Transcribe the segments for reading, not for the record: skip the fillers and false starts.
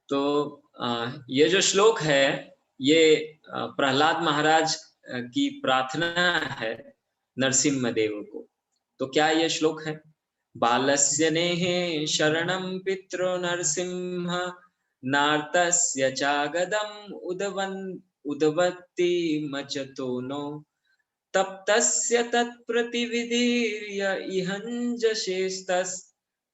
तो ये जो श्लोक है ये प्रहलाद महाराज की प्रार्थना है नरसिम्ह देव को। तो क्या ये श्लोक है? बालस्य नेहे शरणं पितरो नरसिंह नार्तस्य चागदम् उदवत्ति मचतो नो तप्तस्य तत्प्रतिविधीर्य इहञ्जशेस्तस्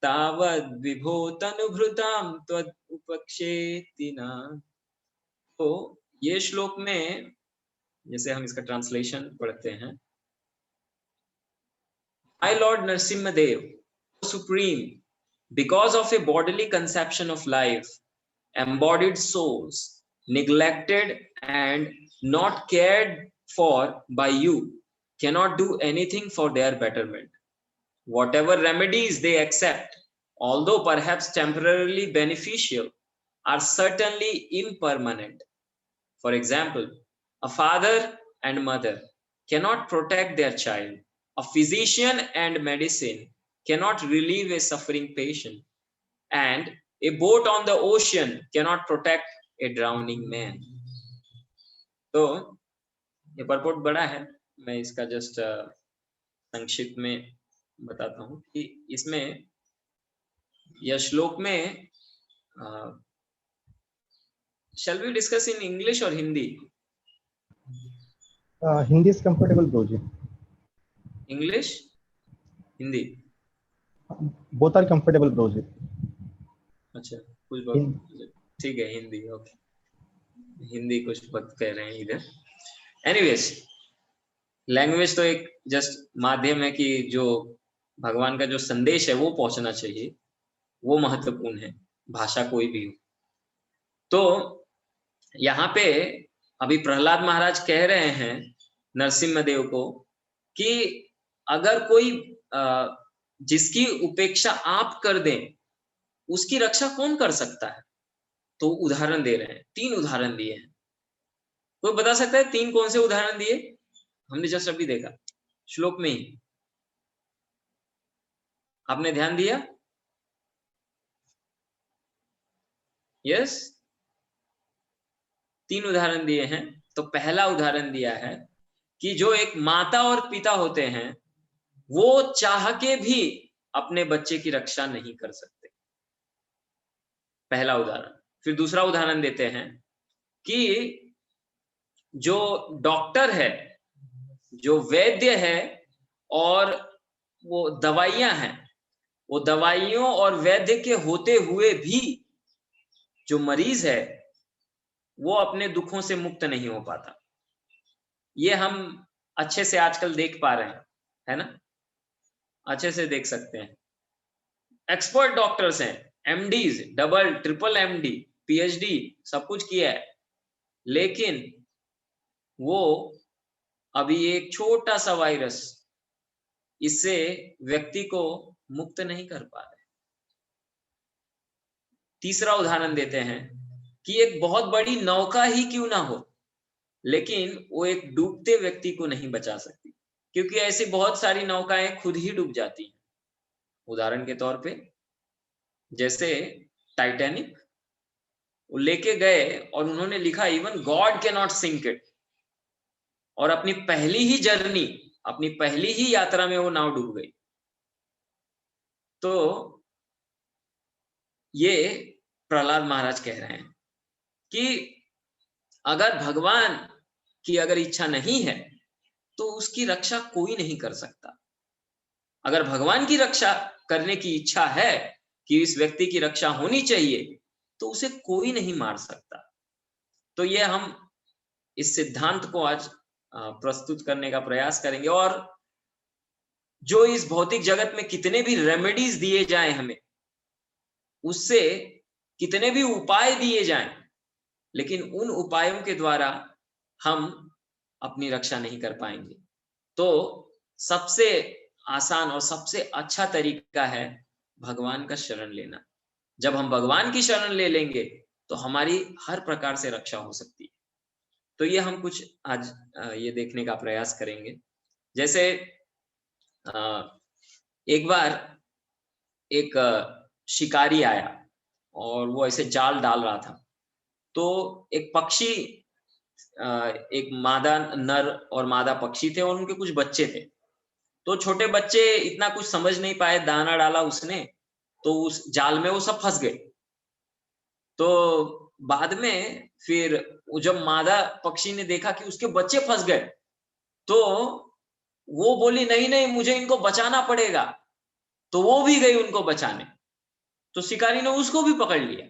तावद्विभो तनुभृतां त्वदुपक्षेति न। तो ये श्लोक में जैसे हम इसका ट्रांसलेशन पढ़ते हैं, My Lord Narsimhadev, Supreme, because of a bodily conception of life, embodied souls, neglected and not cared for by you, cannot do anything for their betterment. Whatever remedies they accept, although perhaps temporarily beneficial, are certainly impermanent. For example, a father and mother cannot protect their child. A physician and medicine cannot relieve a suffering patient. And a boat on the ocean cannot protect a drowning man. तो ये purport बड़ा है, मैं इसका just संक्षिप्त में बताता हूँ कि इसमें यह श्लोक में shall we discuss in English or Hindi? Hindi is comfortable, Broji. English, Hindi. Both are comfortable, Broji. अच्छा, कुछ बात ठीक है, हिंदी ओके, हिंदी कुछ बात कह रहे हैं इधर। एनीवेज, लैंग्वेज तो एक जस्ट माध्यम है कि जो भगवान का जो संदेश है वो पहुंचना चाहिए, वो महत्वपूर्ण है, भाषा कोई भी हो। तो यहाँ पे अभी प्रहलाद महाराज कह रहे हैं नरसिम्हदेव को कि अगर कोई जिसकी उपेक्षा आप कर दें उसकी रक्षा कौन कर सकता है। तो उदाहरण दे रहे हैं, 3 उदाहरण दिए हैं। कोई बता सकता है 3 कौन से उदाहरण दिए? हमने जस्ट अभी देखा श्लोक में ही, आपने ध्यान दिया? यस, 3 उदाहरण दिए हैं। तो पहला उदाहरण दिया है कि जो एक माता और पिता होते हैं वो चाह के भी अपने बच्चे की रक्षा नहीं कर सकते, पहला उदाहरण। फिर दूसरा उदाहरण देते हैं कि जो डॉक्टर है, जो वैद्य है और वो दवाइयां हैं, वो दवाइयों और वैद्य के होते हुए भी जो मरीज है वो अपने दुखों से मुक्त नहीं हो पाता। ये हम अच्छे से आजकल देख पा रहे हैं, है ना, अच्छे से देख सकते हैं। एक्सपर्ट डॉक्टर्स हैं, MDs, double triple MD, PhD, सब कुछ किया है, लेकिन वो अभी एक छोटा सा वायरस, इससे व्यक्ति को मुक्त नहीं कर पा रहे। तीसरा उदाहरण देते हैं कि एक बहुत बड़ी नौका ही क्यों ना हो, लेकिन वो एक डूबते व्यक्ति को नहीं बचा सकती, क्योंकि ऐसी बहुत सारी नौकाएं खुद ही डूब जाती हैं। उदाहरण के तौर पे जैसे टाइटैनिक, वो लेके गए और उन्होंने लिखा even God can not sink it, और अपनी पहली ही जर्नी, अपनी पहली ही यात्रा में वो नाव डूब गई। तो ये प्रहलाद महाराज कह रहे हैं कि अगर भगवान की अगर इच्छा नहीं है तो उसकी रक्षा कोई नहीं कर सकता। अगर भगवान की रक्षा करने की इच्छा है कि इस व्यक्ति की रक्षा होनी चाहिए तो उसे कोई नहीं मार सकता। तो ये हम इस सिद्धांत को आज प्रस्तुत करने का प्रयास करेंगे। और जो इस भौतिक जगत में कितने भी रेमेडीज दिए जाएं हमें, उससे कितने भी उपाय दिए जाएं, लेकिन उन उपायों के द्वारा हम अपनी रक्षा नहीं कर पाएंगे। तो सबसे आसान और सबसे अच्छा तरीका है भगवान का शरण लेना। जब हम भगवान की शरण ले लेंगे तो हमारी हर प्रकार से रक्षा हो सकती है। तो ये हम कुछ आज ये देखने का प्रयास करेंगे। जैसे एक बार एक शिकारी आया और वो ऐसे जाल डाल रहा था। तो एक पक्षी, एक मादा नर और मादा पक्षी थे और उनके कुछ बच्चे थे। तो छोटे बच्चे इतना कुछ समझ नहीं पाए, दाना डाला उसने, तो उस जाल में वो सब फंस गए। तो बाद में फिर वो जब मादा पक्षी ने देखा कि उसके बच्चे फंस गए, तो वो बोली नहीं नहीं, मुझे इनको बचाना पड़ेगा। तो वो भी गई उनको बचाने। तो शिकारी ने उसको भी पकड़ लिया।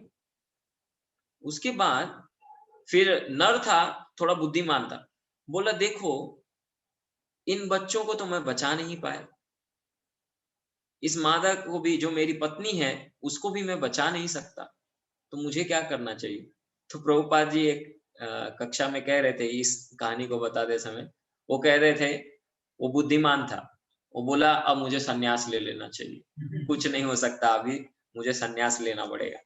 उसके बाद फिर नर था, थोड़ा बुद्धिमान था, बोला देखो, इन बच्चों को तो मैं बचा नहीं पाया, इस मादा को भी, जो मेरी पत्नी है, उसको भी मैं बचा नहीं सकता, तो मुझे क्या करना चाहिए? तो प्रभुपाद जी एक कक्षा में कह रहे थे, इस कहानी को बताते समय, वो कह रहे थे, वो बुद्धिमान था, वो बोला अब मुझे सन्यास ले लेना चाहिए, कुछ नहीं हो सकता अभी, मुझे सन्यास लेना पड़ेगा।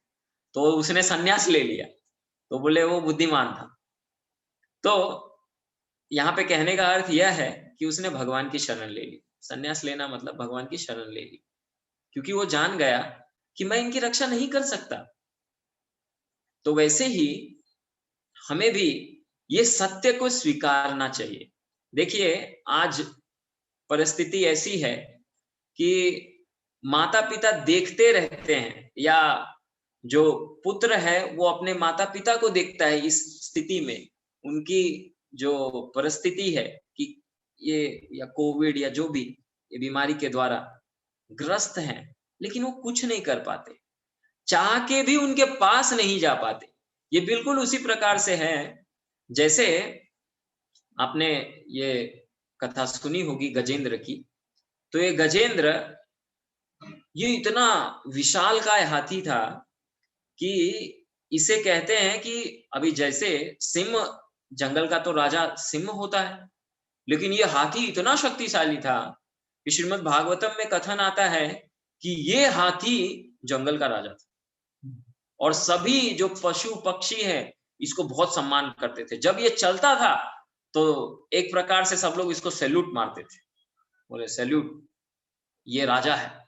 तो उसने सन्यास ले लिया। तो बोले वो बुद्धिमान था। तो यहाँ पे कहने का अर्थ यह है कि उसने भगवान की शरण ले ली। सन्यास लेना मतलब भगवान की शरण ले ली, क्योंकि वो जान गया कि मैं इनकी रक्षा नहीं कर सकता। तो वैसे ही हमें भी ये सत्य को स्वीकारना चाहिए। देखिए, आज परिस्थिति ऐसी है कि माता-पिता देखते रहते हैं, या जो पुत्र है वो अपने माता-पिता को देखता है इस स्थिति में, उनकी जो परिस्थिति है कि ये या कोविड या जो भी ये बीमारी के द्वारा ग्रस्त हैं, लेकिन वो कुछ नहीं कर पाते। चाह के भी उनके पास नहीं जा पाते। ये बिल्कुल उसी प्रकार से है, जैसे आपने ये कथा सुनी होगी गजेंद्र की। तो ये गजेंद्र, ये इतना विशालकाय हाथी था कि इसे कहते हैं कि अभी जैसे सिंह, जंगल का तो राजा सिंह होता है, लेकिन ये हाथी इतना शक्तिशाली था कि श्रीमद् भागवतम में कथन आता है कि ये हाथी जंगल का राजा था, और सभी जो पशु पक्षी हैं इसको बहुत सम्मान करते थे। जब ये चलता था तो एक प्रकार से सब लोग इसको सैल्यूट मारते थे, बोले सैल्यूट, ये राजा है।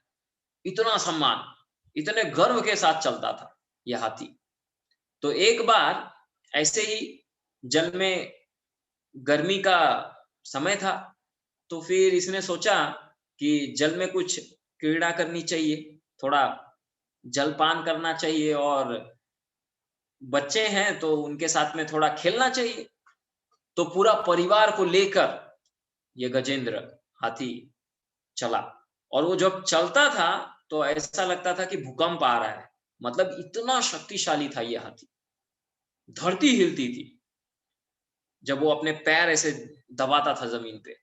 इतना सम्मान, इतने गर्व के साथ चलता था ये हाथी। तो एक बार ऐसे ही जल में गर्मी का समय था, तो फिर इसने सोचा कि जल में कुछ क्रीड़ा करनी चाहिए, थोड़ा जलपान करना चाहिए, और बच्चे हैं तो उनके साथ में थोड़ा खेलना चाहिए। तो पूरा परिवार को लेकर ये गजेंद्र हाथी चला, और वो जब चलता था तो ऐसा लगता था कि भूकंप आ रहा है। मतलब इतना शक्तिशाली था ये हाथी, धरती हिलती थी जब वो अपने पैर ऐसे दबाता था जमीन पे।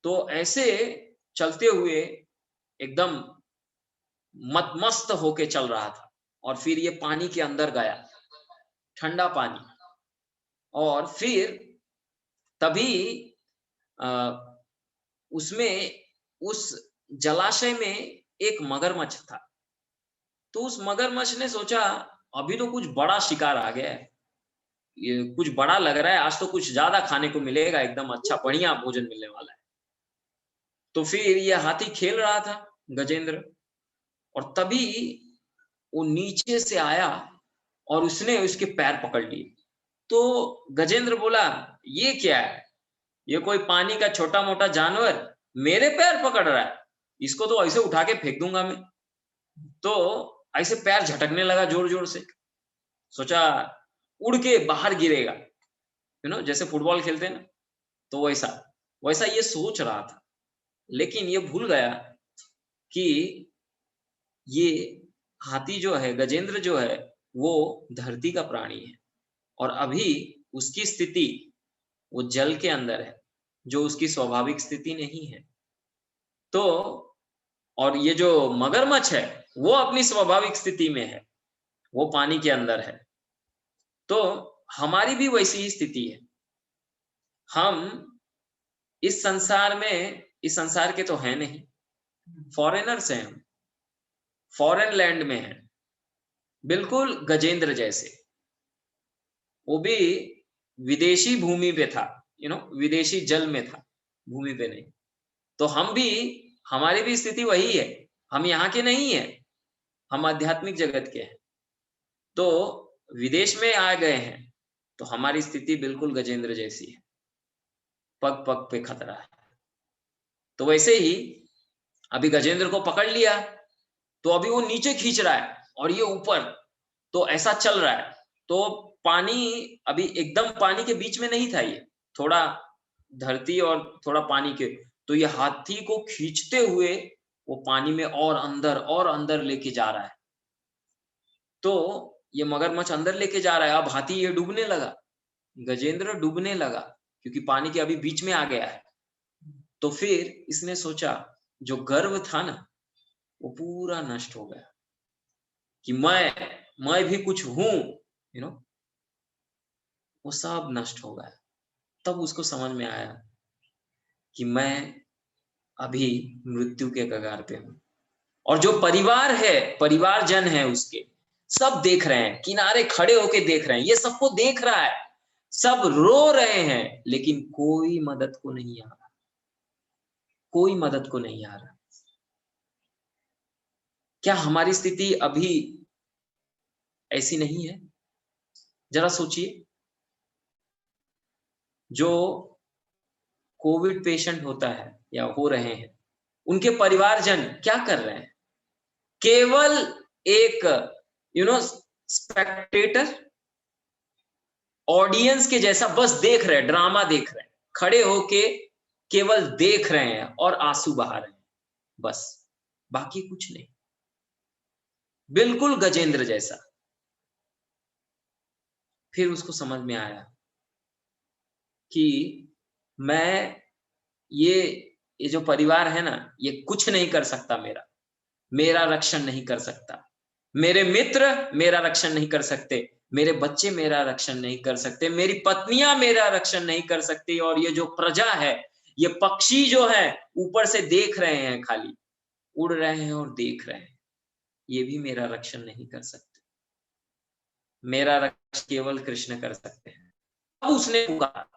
तो ऐसे चलते हुए एकदम मस्त होके चल रहा था, और फिर ये पानी के अंदर गया, ठंडा पानी। और फिर तभी अ, उसमें, उस जलाशय में एक मगरमच्छ था। तो उस मगरमच्छ ने सोचा अभी तो कुछ बड़ा शिकार आ गया है, ये कुछ बड़ा लग रहा है, आज तो कुछ ज्यादा खाने को मिलेगा, एकदम अच्छा बढ़िया भोजन मिलने वाला है। तो फिर ये हाथी खेल रहा था गजेंद्र, और तभी वो नीचे से आया और उसने उसके पैर पकड़ लिए। तो गजेंद्र बोला ये क्या है, ये कोई पानी का छोटा मोटा जानवर मेरे पैर पकड़ रहा है, इसको तो ऐसे उठा के फेंक दूंगा मैं। तो ऐसे पैर झटकने लगा जोर जोर से, सोचा उड़ के बाहर गिरेगा, जैसे फुटबॉल खेलते हैं ना, तो वैसा वैसा ये सोच रहा था। लेकिन ये भूल गया कि ये हाथी जो है, गजेंद्र जो है, वो धरती का प्राणी है, और अभी उसकी स्थिति वो जल के अंदर है, जो उसकी स्वाभाविक स्थिति नहीं है। तो और ये जो मगरमच्छ है वो अपनी स्वाभाविक स्थिति में है, वो पानी के अंदर है। तो हमारी भी वैसी ही स्थिति है। हम इस संसार में, इस संसार के तो हैं नहीं, फॉरेनर्स हैं हम, फॉरेन लैंड में हैं, बिल्कुल गजेंद्र जैसे। वो भी विदेशी भूमि पे था, विदेशी जल में था, भूमि पे नहीं। तो हम भी, हमारी भी स्थिति वही है, हम यहाँ के नहीं है, हम आध्यात्मिक जगत के हैं। तो विदेश में आ गए हैं तो हमारी स्थिति बिल्कुल गजेंद्र जैसी है, पग पग पे खतरा है। तो वैसे ही अभी गजेंद्र को पकड़ लिया तो अभी वो नीचे खींच रहा है और ये ऊपर, तो ऐसा चल रहा है। तो पानी अभी एकदम पानी के बीच में नहीं था, ये थोड़ा धरती और थोड़ा पानी के, तो ये हाथी को खींचते हुए वो पानी में और अंदर लेके जा रहा है। तो ये मगरमच्छ अंदर लेके जा रहा है, अब हाथी ये डूबने लगा, गजेंद्र डूबने लगा क्योंकि पानी के अभी बीच में आ गया है। तो फिर इसने सोचा जो गर्व था ना वो पूरा नष्ट हो गया कि मैं भी कुछ हूं, वो सब नष्ट हो गया। तब उसको समझ में आया कि मैं अभी मृत्यु के कगार पे हूं, और जो परिवार है, परिवारजन है उसके, सब देख रहे हैं, किनारे खड़े होके देख रहे हैं, ये सबको देख रहा है, सब रो रहे हैं, लेकिन कोई मदद को नहीं आ रहा, कोई मदद को नहीं आ रहा। क्या हमारी स्थिति अभी ऐसी नहीं है? जरा सोचिए, जो कोविड पेशेंट होता है या हो रहे हैं, उनके परिवारजन क्या कर रहे हैं? केवल एक स्पेक्टेटर, ऑडियंस के जैसा बस देख रहे हैं, ड्रामा देख रहे हैं, खड़े होके केवल देख रहे हैं और आंसू बहा रहे हैं, बस, बाकी कुछ नहीं। बिल्कुल गजेंद्र जैसा। फिर उसको समझ में आया कि मैं ये जो परिवार है ना, ये कुछ नहीं कर सकता, मेरा रक्षण नहीं कर सकता, मेरे मित्र मेरा रक्षण नहीं कर सकते, मेरे बच्चे मेरा रक्षण नहीं कर सकते, मेरी पत्नियां मेरा रक्षण नहीं कर सकती, और ये जो प्रजा है, ये पक्षी जो है ऊपर से देख रहे हैं, खाली उड़ रहे हैं और देख रहे हैं, ये भी मेरा रक्षण नहीं कर सकते, मेरा रक्षण केवल कृष्ण कर सकते हैं। अब उसने पुकारा,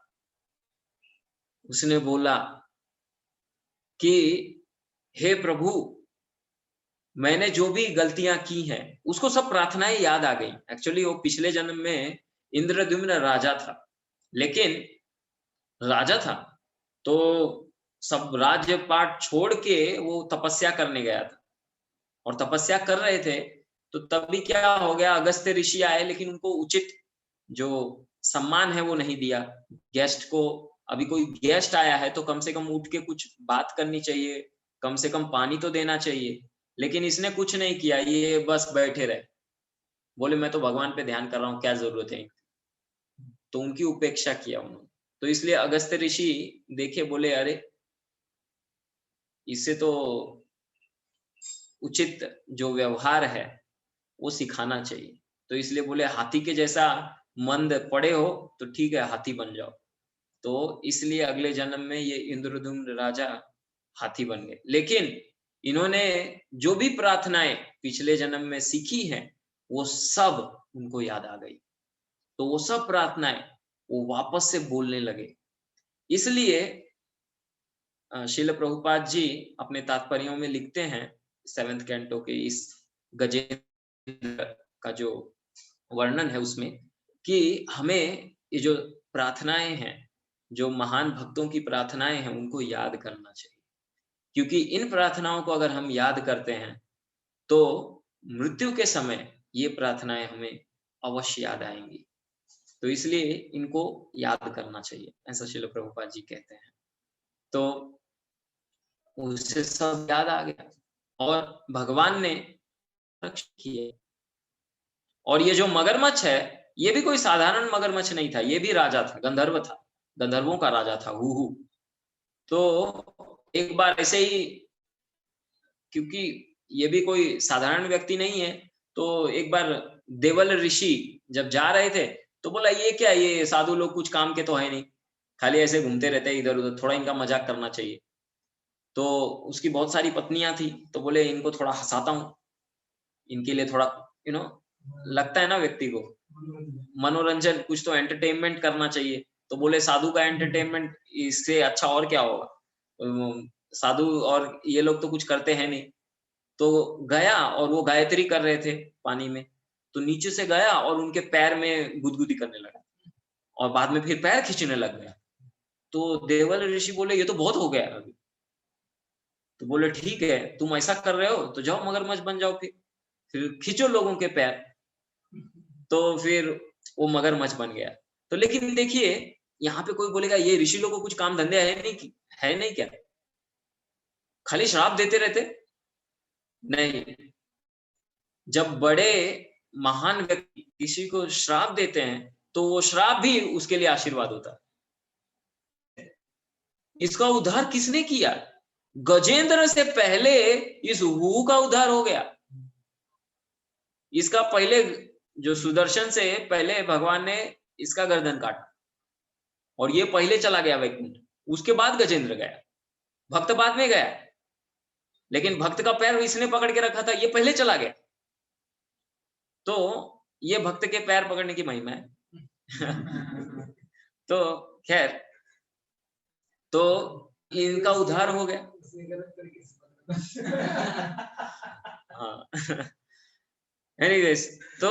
उसने बोला कि हे प्रभु, मैंने जो भी गलतियां की हैं, उसको सब प्रार्थनाएं याद आ गई। एक्चुअली वो पिछले जन्म में इंद्रद्युम्न राजा था, लेकिन राजा था तो सब राज्य पाट छोड़ के वो तपस्या करने गया था, और तपस्या कर रहे थे तो तभी क्या हो गया, अगस्त्य ऋषि आए, लेकिन उनको उचित जो सम्मान है वो नहीं दिया। गेस्ट को, अभी कोई गेस्ट आया है तो कम से कम उठ के कुछ बात करनी चाहिए, कम से कम पानी तो देना चाहिए, लेकिन इसने कुछ नहीं किया, ये बस बैठे रहे, बोले मैं तो भगवान पे ध्यान कर रहा हूँ, क्या जरूरत है। तो उनकी उपेक्षा किया उन्होंने, तो इसलिए अगस्त्य ऋषि देखे, बोले अरे इससे तो उचित जो व्यवहार है वो सिखाना चाहिए। तो इसलिए बोले हाथी के जैसा मंद पड़े हो तो ठीक है, हाथी बन जाओ। तो इसलिए अगले जन्म में ये इंद्रद्युम्न राजा हाथी बन गए। लेकिन इन्होंने जो भी प्रार्थनाएं पिछले जन्म में सीखी हैं, वो सब उनको याद आ गई, तो वो सब प्रार्थनाएं वो वापस से बोलने लगे। इसलिए श्रील प्रभुपाद जी अपने तात्पर्यों में लिखते हैं 7th कैंटो के इस गजेंद्र का जो वर्णन है उसमें, कि हमें ये जो प्रार्थनाएं हैं, जो महान भक्तों की प्रार्थनाएं हैं, उनको याद करना चाहिए, क्योंकि इन प्रार्थनाओं को अगर हम याद करते हैं तो मृत्यु के समय ये प्रार्थनाएं हमें अवश्य याद आएंगी। तो इसलिए इनको याद करना चाहिए, ऐसा श्रील प्रभुपाद जी कहते हैं। तो उसे सब याद आ गया और भगवान ने रक्षा किए। और ये जो मगरमच्छ है, ये भी कोई साधारण मगरमच्छ नहीं था, ये भी राजा था, गंधर्व था, गंधर्वों का राजा था हुहू। तो एक बार ऐसे ही, क्योंकि ये भी कोई साधारण व्यक्ति नहीं है, तो एक बार देवल ऋषि जब जा रहे थे तो बोला ये क्या, ये साधु लोग कुछ काम के तो है नहीं, खाली ऐसे घूमते रहते हैं इधर उधर, थोड़ा इनका मजाक करना चाहिए। तो उसकी बहुत सारी पत्नियां थी, तो बोले इनको थोड़ा हंसाता हूँ, इनके लिए थोड़ा लगता है ना व्यक्ति को मनोरंजन, कुछ तो एंटरटेनमेंट करना चाहिए। तो बोले साधु का एंटरटेनमेंट इससे अच्छा और क्या होगा, साधु और ये लोग तो कुछ करते हैं नहीं। तो गया और वो गायत्री कर रहे थे पानी में, तो नीचे से गया और उनके पैर में गुदगुदी करने लगा और बाद में फिर पैर खींचने लग गया। तो देवल ऋषि बोले ये तो बहुत हो गया अभी। तो बोले ठीक है, तुम ऐसा कर रहे हो तो जाओ मगरमच्छ बन जाओ, फिर खींचो लोगों के पैर। तो फिर वो मगरमच्छ बन गया। तो लेकिन देखिए यहाँ पे कोई बोलेगा ये ऋषि लोग को कुछ काम धंधे है नहीं क्या, खाली श्राप देते रहते? नहीं, जब बड़े महान व्यक्ति किसी को श्राप देते हैं तो वो श्राप भी उसके लिए आशीर्वाद होता है। इसका उद्धार किसने किया? गजेंद्र से पहले इस हु का उद्धार हो गया। इसका पहले जो सुदर्शन से पहले भगवान ने इसका गर्दन काटा और ये पहले चला गया वैकुंठ, उसके बाद गजेंद्र गया, भक्त बाद में गया, लेकिन भक्त का पैर इसने पकड़ के रखा था, ये पहले चला गया। तो ये भक्त के पैर पकड़ने की महिमा है। तो खैर, तो इनका उद्धार हो गया। हाँ। एनीवेज, तो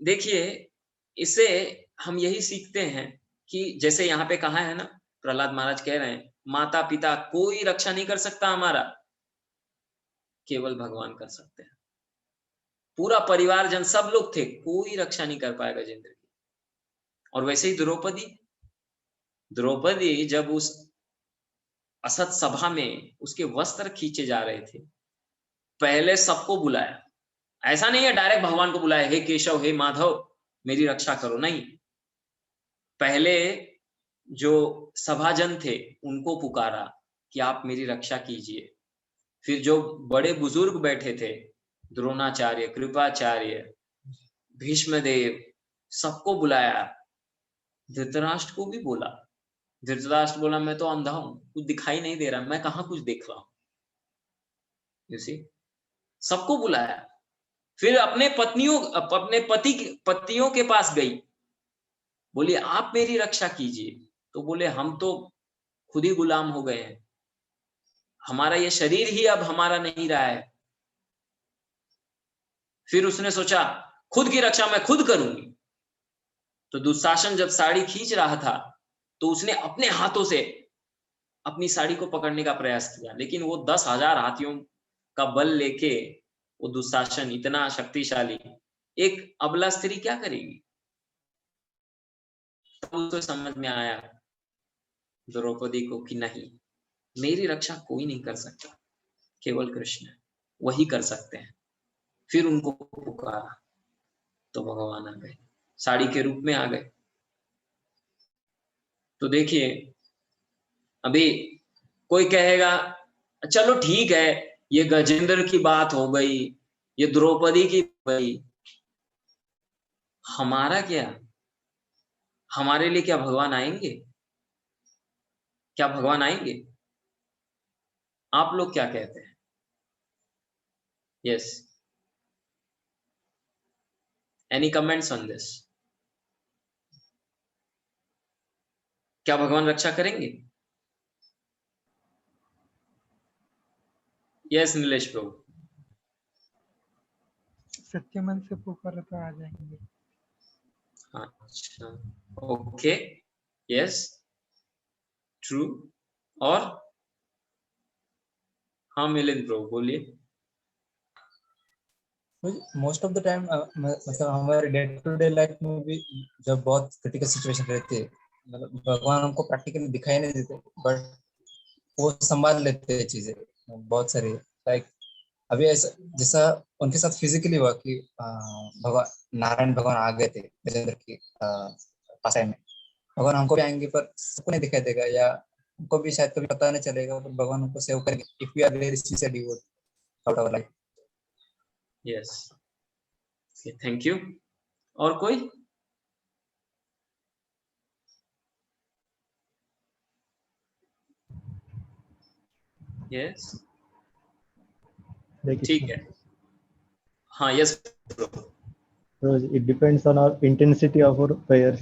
देखिए इससे हम यही सीखते हैं कि जैसे यहाँ पे कहा है ना, प्रहलाद महाराज कह रहे हैं माता पिता कोई रक्षा नहीं कर सकता हमारा, केवल भगवान कर सकते हैं। पूरा परिवार जन सब लोग थे, कोई रक्षा नहीं कर पाया गजेंद्र की। और वैसे ही द्रौपदी जब उस असत सभा में उसके वस्त्र खींचे जा रहे थे, पहले सबको बुलाया। ऐसा नहीं है डायरेक्ट भगवान को बुलाया, हे केशव हे माधव मेरी रक्षा करो, नहीं। पहले जो सभाजन थे उनको पुकारा कि आप मेरी रक्षा कीजिए। फिर जो बड़े बुजुर्ग बैठे थे, द्रोणाचार्य, कृपाचार्य, भीष्मदेव, सबको बुलाया। धृतराष्ट्र को भी बोला। धृतराष्ट्र बोला मैं तो अंधा हूं, कुछ दिखाई नहीं दे रहा, मैं कहां कुछ देख रहा हूं। यू सी, सबको बुलाया। फिर अपने पतियों के पास गई, बोली आप मेरी रक्षा कीजिए। तो बोले हम तो खुद ही गुलाम हो गए हैं, हमारा ये शरीर ही अब हमारा नहीं रहा है। फिर उसने सोचा खुद की रक्षा मैं खुद करूंगी। तो दुशासन जब साड़ी खींच रहा था तो उसने अपने हाथों से अपनी साड़ी को पकड़ने का प्रयास किया, लेकिन वो 10,000 हाथियों का बल लेके वो दुशासन इतना शक्तिशाली, एक अबला स्त्री क्या करेगी? तब उसको समझ में आया द्रौपदी को कि नहीं, मेरी रक्षा कोई नहीं कर सकता, केवल कृष्ण वही कर सकते हैं। फिर उनको पुकारा तो भगवान आ गए, साड़ी के रूप में आ गए। तो देखिए अभी कोई कहेगा चलो ठीक है, ये गजेंद्र की बात हो गई, ये द्रौपदी की गई, हमारा क्या? हमारे लिए क्या भगवान आएंगे? क्या भगवान आएंगे? आप लोग क्या कहते हैं? Yes, any comments on this? क्या भगवान रक्षा करेंगे? यस नीलेश प्रभु। सच्चे मन से पुकारो तो आ जाएंगे। अच्छा, ओके, यस, ट्रू। और हाँ मिलिंद प्रभु बोलिए। मोस्ट ऑफ द टाइम मतलब हमारे डे टू डे लाइफ में भी जब बहुत क्रिटिकल सिचुएशन रहती है, मतलब भगवान हमको प्रैक्टिकली दिखाई नहीं देते, बट वो संभाल लेते हैं चीजें बहुत सारी। लाइक अभी ऐसा जैसा उनके साथ फिजिकली हुआ कि भगवान नारायण भगवान आ गए थे गजेंद्र की पासाई में। भगवान हमको भी आएंगे पर सबको नहीं दिखाई देगा, या हमको भी शायद कभी पता नहीं चलेगा, पर भगवान हमको सेव करेंगे if we are very sincere devote out of life. Yes, thank you. और कोई? यस, ठीक है। हाँ, yes So it depends on our intensity of our prayers.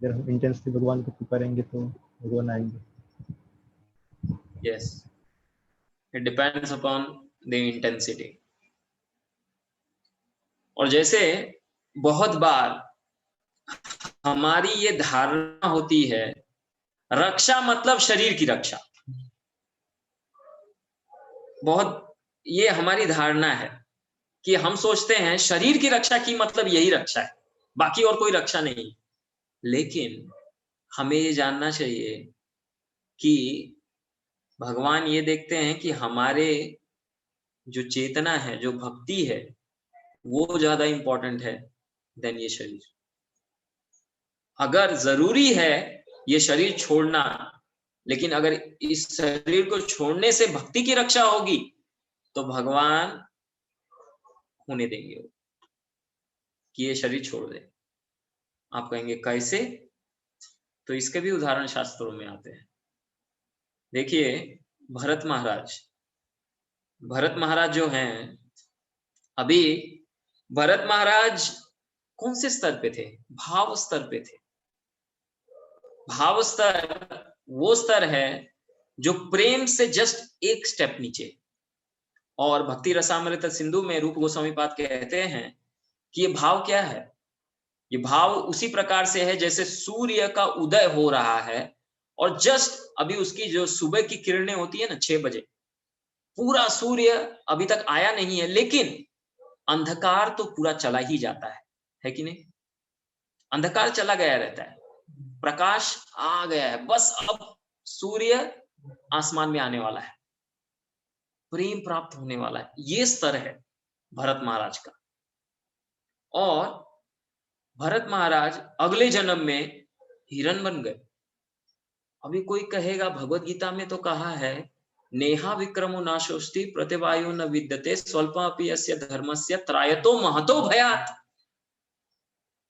अगर हम इंटेंसली भगवान को पुकारेंगे तो भगवान आएंगे। Yes, it depends upon the intensity. और जैसे बहुत बार हमारी ये धारणा होती है रक्षा मतलब शरीर की रक्षा, बहुत ये हमारी धारणा है कि हम सोचते हैं शरीर की रक्षा की मतलब यही रक्षा है, बाकी और कोई रक्षा नहीं। लेकिन हमें ये जानना चाहिए कि भगवान ये देखते हैं कि हमारे जो चेतना है, जो भक्ति है, वो ज्यादा इंपॉर्टेंट है देन ये शरीर। अगर जरूरी है ये शरीर छोड़ना, लेकिन अगर इस शरीर को छोड़ने से भक्ति की रक्षा होगी तो भगवान होने देंगे कि ये शरीर छोड़ दे। आप कहेंगे कैसे? तो इसके भी उदाहरण शास्त्रों में आते हैं। देखिए भरत महाराज जो हैं, अभी भरत महाराज कौन से स्तर पे थे? भाव स्तर पे थे। भाव स्तर वो स्तर है जो प्रेम से जस्ट एक स्टेप नीचे। और भक्ति रसामृत सिंधु में रूप गोस्वामी पाद कहते हैं कि ये भाव क्या है? ये भाव उसी प्रकार से है जैसे सूर्य का उदय हो रहा है और जस्ट अभी उसकी जो सुबह की किरणें होती है ना 6 बजे, पूरा सूर्य अभी तक आया नहीं है, लेकिन अंधकार तो पूरा चला ही जाता है कि नहीं? अंधकार चला गया रहता है, प्रकाश आ गया है, बस अब सूर्य आसमान में आने वाला है, प्रेम प्राप्त होने वाला है। ये स्तर है भरत महाराज का। और भरत महाराज अगले जन्म में हिरण बन गए। अभी कोई कहेगा भगवत गीता में तो कहा है नेहा विक्रमो नाशोस्ति प्रतिवायो न विद्यते स्वल्पमपि यस्य धर्मस्य त्रायतो महतो भयात्।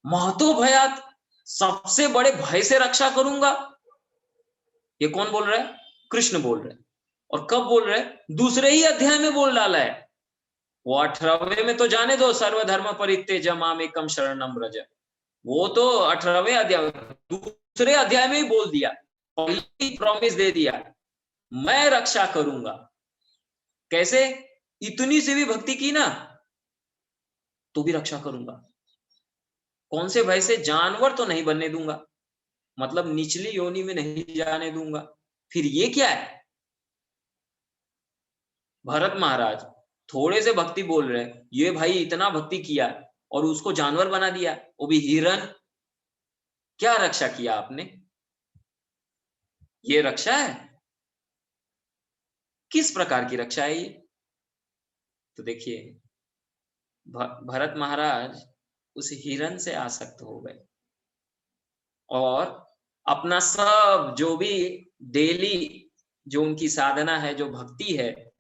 महतो भयात्, सबसे बड़े भय से रक्षा करूंगा। ये कौन बोल रहा है? कृष्ण बोल रहे हैं। और कब बोल रहे हैं? दूसरे ही अध्याय में बोल डाला है। वो 18वें में तो जाने दो, सर्वधर्म परित्यज्य मामेकं शरणं व्रज, वो तो 18वें अध्याय, दूसरे अध्याय में ही बोल दिया, पहले ही प्रॉमिस दे दिया, मैं रक्षा करूंगा। कैसे? इतनी सी भी भक्ति की ना तो भी रक्षा करूंगा। कौन से भय से? जानवर तो नहीं बनने दूंगा, मतलब निचली योनि में नहीं जाने दूंगा। फिर ये क्या है? भरत महाराज थोड़े से भक्ति बोल रहे हैं, ये भाई इतना भक्ति किया और उसको जानवर बना दिया, वो भी हिरण। क्या रक्षा किया आपने? ये रक्षा है? किस प्रकार की रक्षा है ये? तो देखिए भरत महाराज उस हिरण से आसक्त हो गए और अपना सब जो भी डेली जो उनकी साधना है, जो भक्ति है,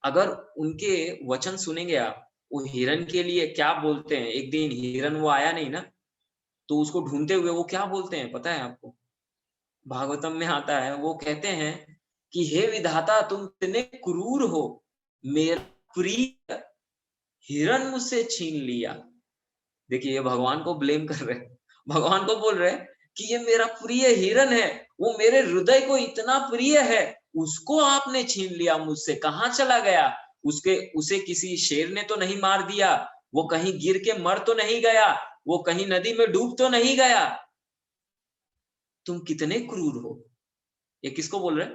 अगर उनके वचन सुनेंगे आप, वो हिरण के लिए क्या बोलते हैं। एक दिन हिरण वो आया नहीं ना, तो उसको ढूंढते हुए वो क्या बोलते हैं पता है आपको? भागवतम में आता है, वो कहते हैं कि हे विधाता तुम इतने क्रूर हो, मेरा प्रिय हिरण मुझसे छीन लिया। देखिए ये भगवान को ब्लेम कर रहे हैं, भगवान को बोल रहे हैं कि ये मेरा प्रिय हिरण है, वो मेरे हृदय को इतना प्रिय है, उसको आपने छीन लिया मुझसे। कहाँ चला गया? उसे किसी शेर ने तो नहीं मार दिया, वो कहीं गिर के मर तो नहीं गया, वो कहीं नदी में डूब तो नहीं गया। तुम कितने क्रूर हो। ये किसको बोल रहे?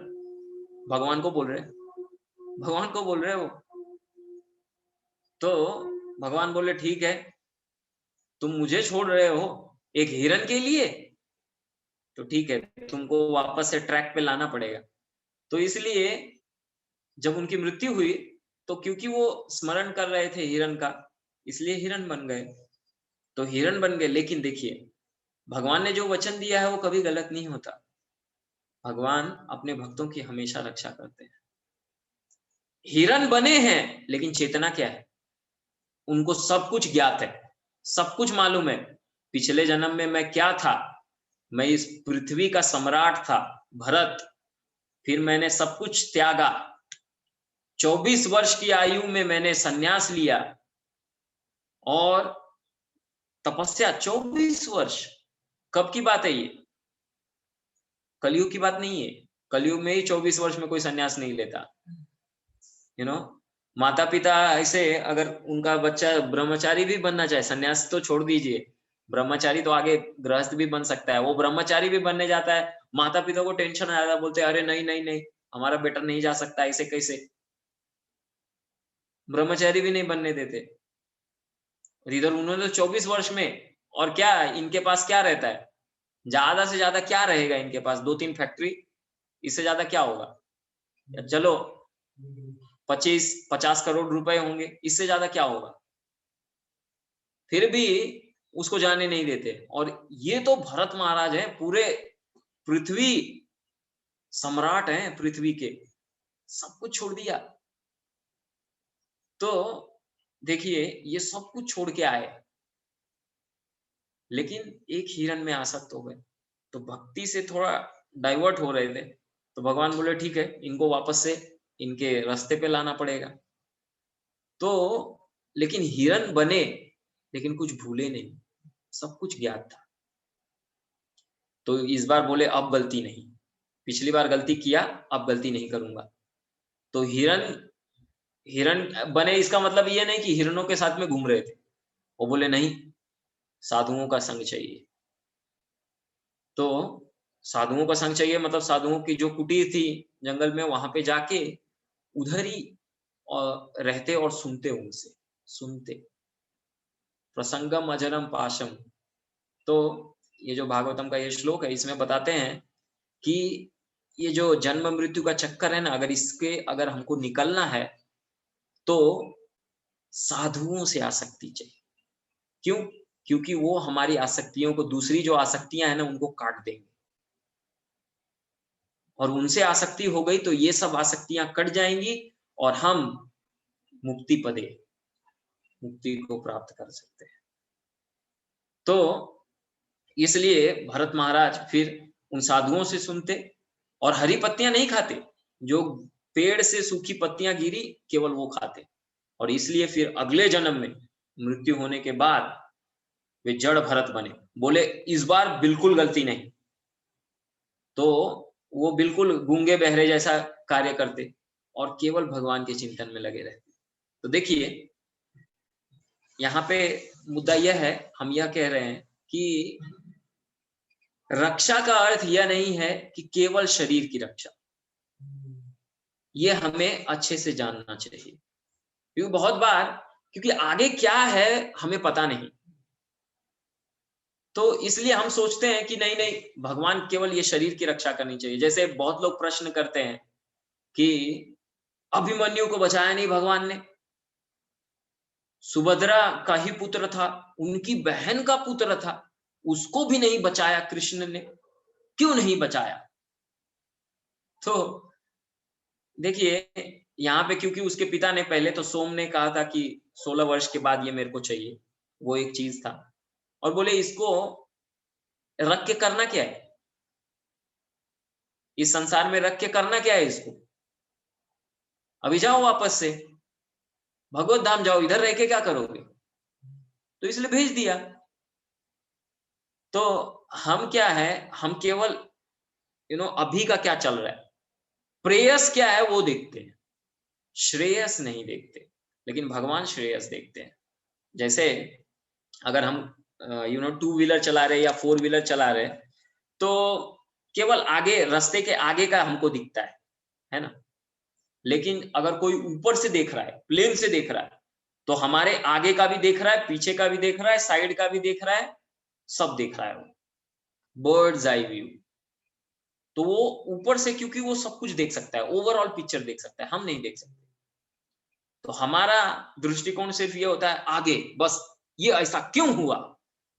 भगवान को बोल रहे, भगवान को बोल रहे हो। तो भगवान बोले ठीक है, तुम मुझे छोड़ रहे हो एक हिरण के लिए, तो ठीक है, तुमको वापस से ट्रैक पे लाना पड़ेगा। तो इसलिए जब उनकी मृत्यु हुई तो क्योंकि वो स्मरण कर रहे थे हिरण का, इसलिए हिरण बन गए। तो हिरण बन गए। लेकिन देखिए भगवान ने जो वचन दिया है वो कभी गलत नहीं होता। भगवान अपने भक्तों की हमेशा रक्षा करते हैं। हिरण बने हैं लेकिन चेतना क्या है? उनको सब कुछ ज्ञात है, सब कुछ मालूम है। पिछले जन्म में मैं क्या था? मैं इस पृथ्वी का सम्राट था भरत, फिर मैंने सब कुछ त्यागा, 24 वर्ष की आयु में मैंने संन्यास लिया और तपस्या 24 वर्ष। कब की बात है ये? कलयुग की बात नहीं है। कलयुग में ही 24 वर्ष में कोई संन्यास नहीं लेता, माता पिता ऐसे, अगर उनका बच्चा ब्रह्मचारी भी बनना चाहे, सन्यास तो छोड़ दीजिए, ब्रह्मचारी तो आगे गृहस्थ भी बन सकता है, वो ब्रह्मचारी भी बनने जाता है, माता पिता को टेंशन आ जाता है, बोलते हैं अरे नहीं नहीं नहीं, हमारा बेटा नहीं जा सकता, ऐसे कैसे, ब्रह्मचारी भी नहीं बनने देते। और इधर उन्होंने तो 24 वर्ष में, और क्या इनके पास क्या रहता है, ज्यादा से ज्यादा क्या रहेगा इनके पास, 2-3 फैक्ट्री, इससे ज्यादा क्या होगा, चलो 25-50 करोड़ रुपए होंगे, इससे ज्यादा क्या होगा, फिर भी उसको जाने नहीं देते। और ये तो भरत महाराज हैं, पूरे पृथ्वी सम्राट हैं पृथ्वी के, सब कुछ छोड़ दिया। तो देखिए ये सब कुछ छोड़ के आए, लेकिन एक हिरण में आसक्त हो गए, तो भक्ति से थोड़ा डाइवर्ट हो रहे थे, तो भगवान बोले ठीक है, इनको वापस से इनके रास्ते पे लाना पड़ेगा। तो लेकिन हिरण बने, लेकिन कुछ भूले नहीं, सब कुछ ज्ञात था। तो इस बार बोले अब गलती नहीं, पिछली बार गलती किया, अब गलती नहीं करूंगा। तो हिरण हिरण बने, इसका मतलब ये नहीं कि हिरणों के साथ में घूम रहे थे, वो बोले नहीं, साधुओं का संग चाहिए। तो साधुओं का संग चाहिए मतलब साधुओं की जो कुटीर थी जंगल में, वहां पे जाके उधर ही रहते और सुनते, उनसे सुनते, प्रसंगम अजरम पाशम। तो ये जो भागवतम का ये श्लोक है, इसमें बताते हैं कि ये जो जन्म मृत्यु का चक्कर है ना, अगर हमको निकलना है तो साधुओं से आसक्ति चाहिए। क्यों? क्योंकि वो हमारी आसक्तियों को, दूसरी जो आसक्तियां हैं ना, उनको काट देंगे, और उनसे आसक्ति हो गई तो ये सब आसक्तियां कट जाएंगी और हम मुक्ति पदे, मुक्ति को प्राप्त कर सकते हैं। तो इसलिए भरत महाराज फिर उन साधुओं से सुनते, और हरी पत्तियां नहीं खाते, जो पेड़ से सूखी पत्तियां गिरी केवल वो खाते। और इसलिए फिर अगले जन्म में मृत्यु होने के बाद वे जड़ भरत बने, बोले इस बार बिल्कुल गलती नहीं। तो वो बिल्कुल गूंगे बहरे जैसा कार्य करते और केवल भगवान के चिंतन में लगे रहते। तो देखिए यहाँ पे मुद्दा यह है, हम यह कह रहे हैं कि रक्षा का अर्थ यह नहीं है कि केवल शरीर की रक्षा, ये हमें अच्छे से जानना चाहिए, क्योंकि बहुत बार, क्योंकि आगे क्या है हमें पता नहीं, तो इसलिए हम सोचते हैं कि नहीं नहीं, भगवान केवल ये शरीर की रक्षा करनी चाहिए। जैसे बहुत लोग प्रश्न करते हैं कि अभिमन्यु को बचाया नहीं भगवान ने, सुभद्रा का ही पुत्र था, उनकी बहन का पुत्र था, उसको भी नहीं बचाया कृष्ण ने, क्यों नहीं बचाया? तो देखिए यहाँ पे, क्योंकि उसके पिता ने पहले तो सोम ने कहा था कि 16 वर्ष के बाद ये मेरे को चाहिए, वो एक चीज था, और बोले इसको रख के करना क्या है, इस संसार में रख के करना क्या है इसको, अभी जाओ वापस से भगवत धाम जाओ, इधर रह के क्या करोगे? तो इसलिए भेज दिया। तो हम क्या है, हम केवल अभी का क्या चल रहा है, प्रेयस क्या है वो देखते हैं, श्रेयस नहीं देखते। लेकिन भगवान श्रेयस देखते हैं। जैसे अगर हम 2 व्हीलर चला रहे या 4 व्हीलर चला रहे, तो केवल आगे, रास्ते के आगे का हमको दिखता है ना, लेकिन अगर कोई ऊपर से देख रहा है, प्लेन से देख रहा है, तो हमारे आगे का भी देख रहा है, पीछे का भी देख रहा है, साइड का भी देख रहा है, सब देख रहा है, वो बर्ड्स आई व्यू। तो वो ऊपर से, क्योंकि वो सब कुछ देख सकता है, ओवरऑल पिक्चर देख सकता है, हम नहीं देख सकते। तो हमारा दृष्टिकोण सिर्फ ये होता है आगे, बस ये ऐसा क्यों हुआ,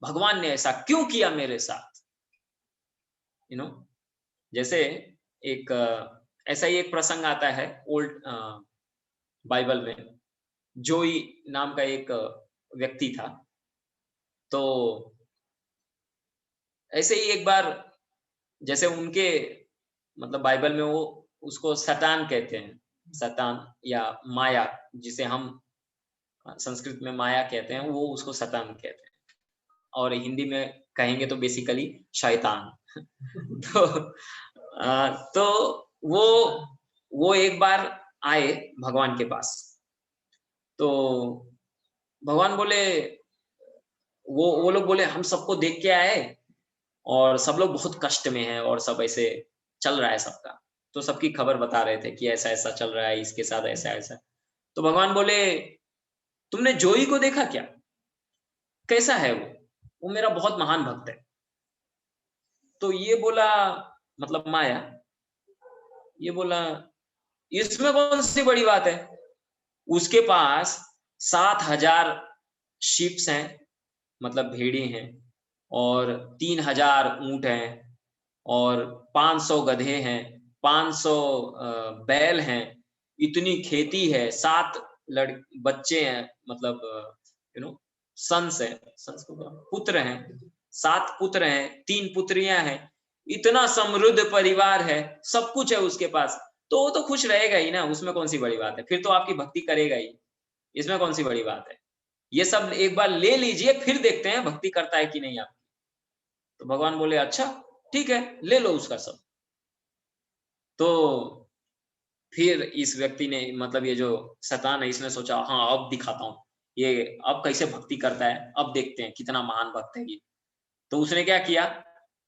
भगवान ने ऐसा क्यों किया मेरे साथ, जैसे एक ऐसा ही एक प्रसंग आता है ओल्ड बाइबल में। जोई नाम का एक व्यक्ति था, तो ऐसे ही एक बार, जैसे उनके मतलब बाइबल में वो उसको शैतान कहते हैं, शैतान या माया, जिसे हम संस्कृत में माया कहते हैं, वो उसको शैतान कहते हैं, और हिंदी में कहेंगे तो बेसिकली शैतान। तो वो एक बार आए भगवान के पास, तो भगवान बोले, वो लोग बोले हम सबको देख के आए और सब लोग बहुत कष्ट में हैं और सब ऐसे चल रहा है सबका। तो सबकी खबर बता रहे थे कि ऐसा ऐसा चल रहा है, इसके साथ ऐसा ऐसा। तो भगवान बोले, तुमने जोई को देखा क्या? कैसा है वो मेरा बहुत महान भक्त है। तो ये बोला, मतलब माया, ये बोला इसमें कौन सी बड़ी बात है? उसके पास 7,000 शीप्स हैं, मतलब भेड़े हैं, और 3,000 ऊंट हैं, और 500 गधे हैं, 500 बैल हैं, इतनी खेती है, 7 बच्चे हैं, मतलब सन्स है, सन्स को पुत्र हैं, 7 पुत्र हैं, 3 पुत्रियां हैं, इतना समृद्ध परिवार है, सब कुछ है उसके पास। तो वो तो खुश रहेगा ही ना, उसमें कौन सी बड़ी बात है? फिर तो आपकी भक्ति करेगा ही, इसमें कौन सी बड़ी बात है? ये सब एक बार ले लीजिए, फिर देखते हैं भक्ति करता है कि नहीं आप। तो भगवान बोले अच्छा ठीक है, ले लो उसका सब। तो फिर इस व्यक्ति ने, मतलब ये जो शैतान है, इसने सोचा हाँ अब दिखाता हूँ ये अब कैसे भक्ति करता है, अब देखते हैं कितना महान भक्त है ये। तो उसने क्या किया,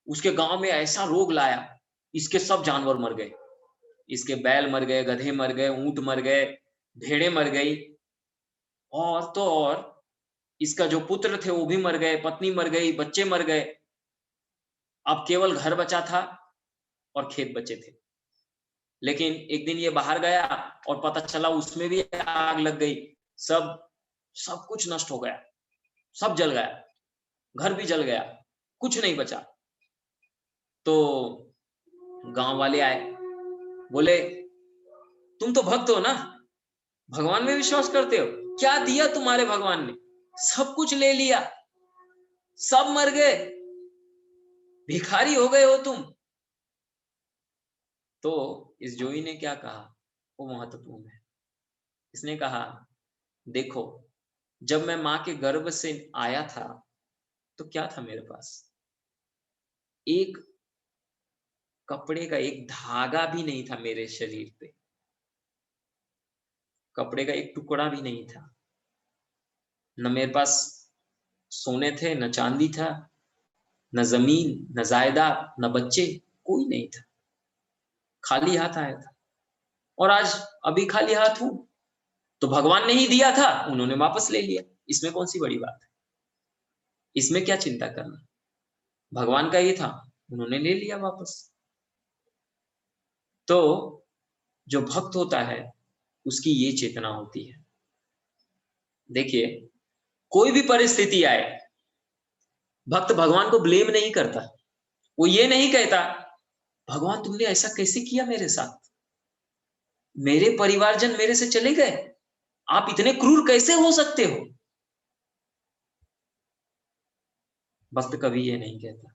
उसके गांव में ऐसा रोग लाया, इसके सब जानवर मर गए, इसके बैल मर गए, गधे मर गए, ऊंट मर गए, भेड़े मर गई, और तो और इसका जो पुत्र थे वो भी मर गए, पत्नी मर गई, बच्चे मर गए। अब केवल घर बचा था और खेत बचे थे। लेकिन एक दिन ये बाहर गया और पता चला उसमें भी आग लग गई, सब कुछ नष्ट हो गया, सब जल गया, घर भी जल गया, कुछ नहीं बचा। तो गांव वाले आए, बोले तुम तो भक्त हो ना, भगवान में विश्वास करते हो, क्या दिया तुम्हारे भगवान ने? सब कुछ ले लिया, सब मर गए, भिखारी हो गए हो तुम। तो इस जोई ने क्या कहा, वो महत्वपूर्ण है। इसने कहा देखो, जब मैं मां के गर्भ से आया था तो क्या था मेरे पास? एक कपड़े का एक धागा भी नहीं था मेरे शरीर पे, कपड़े का एक टुकड़ा भी नहीं था, न मेरे पास सोने थे, न चांदी था, न जमीन, न जायदाद, न बच्चे, कोई नहीं था, खाली हाथ आया था। और आज अभी खाली हाथ हूं, तो भगवान ने ही दिया था, उन्होंने वापस ले लिया, इसमें कौन सी बड़ी बात है? इसमें क्या चिंता करना, भगवान का ही था, उन्होंने ले लिया वापस। तो जो भक्त होता है उसकी ये चेतना होती है। देखिए, कोई भी परिस्थिति आए, भक्त भगवान को ब्लेम नहीं करता, वो ये नहीं कहता भगवान तुमने ऐसा कैसे किया मेरे साथ, मेरे परिवारजन मेरे से चले गए, आप इतने क्रूर कैसे हो सकते हो। भक्त कभी ये नहीं कहता,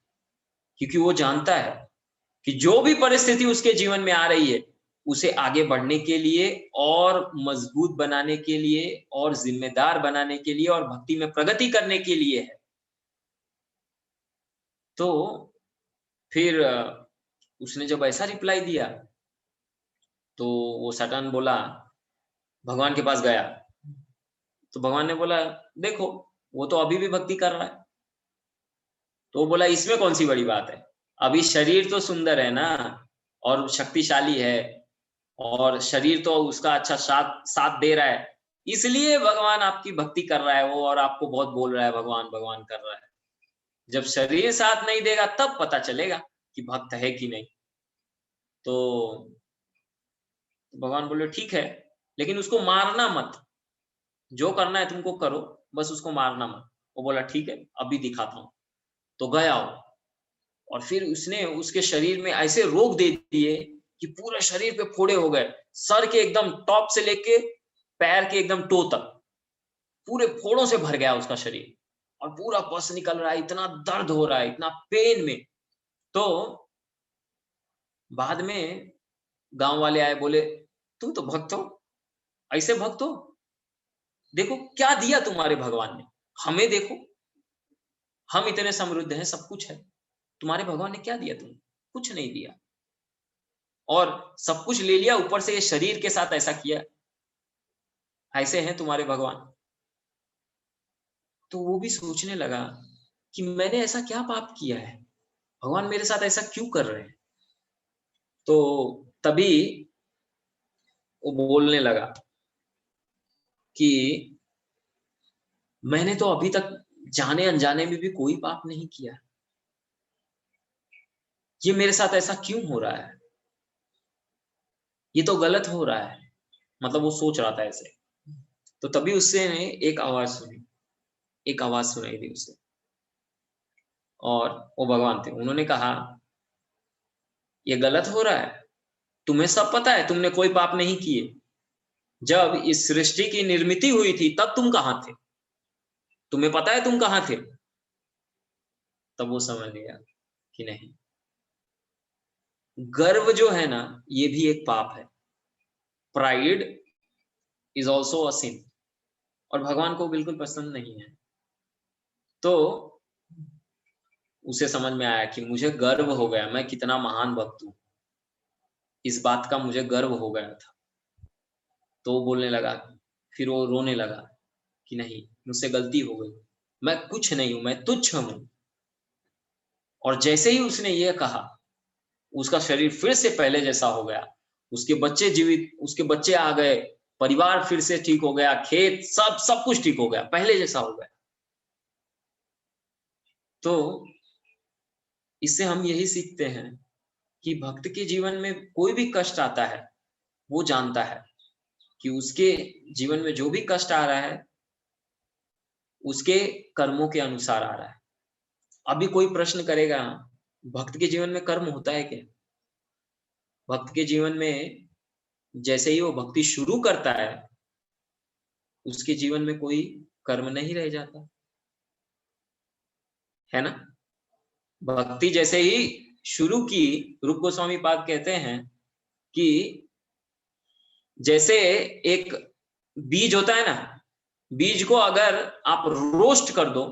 क्योंकि वो जानता है कि जो भी परिस्थिति उसके जीवन में आ रही है, उसे आगे बढ़ने के लिए और मजबूत बनाने के लिए और जिम्मेदार बनाने के लिए और भक्ति में प्रगति करने के लिए है। तो फिर उसने जब ऐसा रिप्लाई दिया, तो वो शैतान बोला, भगवान के पास गया, तो भगवान ने बोला देखो वो तो अभी भी भक्ति कर रहा है। तो वो बोला इसमें कौन सी बड़ी बात है, अभी शरीर तो सुंदर है ना और शक्तिशाली है, और शरीर तो उसका अच्छा साथ दे रहा है, इसलिए भगवान आपकी भक्ति कर रहा है वो, और आपको बहुत बोल रहा है भगवान भगवान कर रहा है। जब शरीर साथ नहीं देगा तब पता चलेगा कि भक्त है कि नहीं। तो भगवान बोले ठीक है, लेकिन उसको मारना मत, जो करना है तुमको करो, बस उसको मारना मत। वो बोला ठीक है अभी दिखाता हूँ। तो गया वो, और फिर उसने उसके शरीर में ऐसे रोग दे दिए कि पूरे शरीर पे फोड़े हो गए, सर के एकदम टॉप से लेके पैर के एकदम टो तक पूरे फोड़ों से भर गया उसका शरीर, और पूरा पस निकल रहा है, इतना दर्द हो रहा है, इतना पेन में। तो बाद में गांव वाले आए, बोले तुम तो भक्त हो, ऐसे भक्त हो, देखो क्या दिया तुम्हारे भगवान ने, हमें देखो, हम इतने समृद्ध हैं, सब कुछ है, तुम्हारे भगवान ने क्या दिया तुम्हें? कुछ नहीं दिया, और सब कुछ ले लिया, ऊपर से ये शरीर के साथ ऐसा किया। ऐसे हैं तुम्हारे भगवान। तो वो भी सोचने लगा कि मैंने ऐसा क्या पाप किया है, भगवान मेरे साथ ऐसा क्यों कर रहे हैं। तो तभी वो बोलने लगा कि मैंने तो अभी तक जाने अनजाने में भी कोई पाप नहीं किया, ये मेरे साथ ऐसा क्यों हो रहा है, ये तो गलत हो रहा है। मतलब वो सोच रहा था ऐसे। तो तभी उससे ने एक आवाज सुनी, एक आवाज सुनाई दी उसे, और वो भगवान थे। उन्होंने कहा ये गलत हो रहा है, तुम्हें सब पता है तुमने कोई पाप नहीं किए, जब इस सृष्टि की निर्मिति हुई थी तब तुम कहां थे, तुम्हें पता है तुम कहां थे। तब वो समझ गया कि नहीं, गर्व जो है ना ये भी एक पाप है, प्राइड इज ऑल्सो अ सिन, और भगवान को बिल्कुल पसंद नहीं है। तो उसे समझ में आया कि मुझे गर्व हो गया, मैं कितना महान भक्त हूं, इस बात का मुझे गर्व हो गया था। तो वो बोलने लगा, फिर वो रोने लगा कि नहीं मुझसे गलती हो गई, मैं कुछ नहीं हूं, मैं तुच्छ हूं। और जैसे ही उसने ये कहा उसका शरीर फिर से पहले जैसा हो गया, उसके बच्चे जीवित, उसके बच्चे आ गए, परिवार फिर से ठीक हो गया, खेत सब कुछ ठीक हो गया, पहले जैसा हो गया। तो इससे हम यही सीखते हैं कि भक्त के जीवन में कोई भी कष्ट आता है वो जानता है कि उसके जीवन में जो भी कष्ट आ रहा है उसके कर्मों के अनुसार आ रहा है। अभी कोई प्रश्न करेगा भक्त के जीवन में कर्म होता है क्या? भक्त के जीवन में जैसे ही वो भक्ति शुरू करता है उसके जीवन में कोई कर्म नहीं रह जाता है ना। भक्ति जैसे ही शुरू की, रूप गोस्वामी पाद कहते हैं कि जैसे एक बीज होता है ना, बीज को अगर आप रोस्ट कर दो,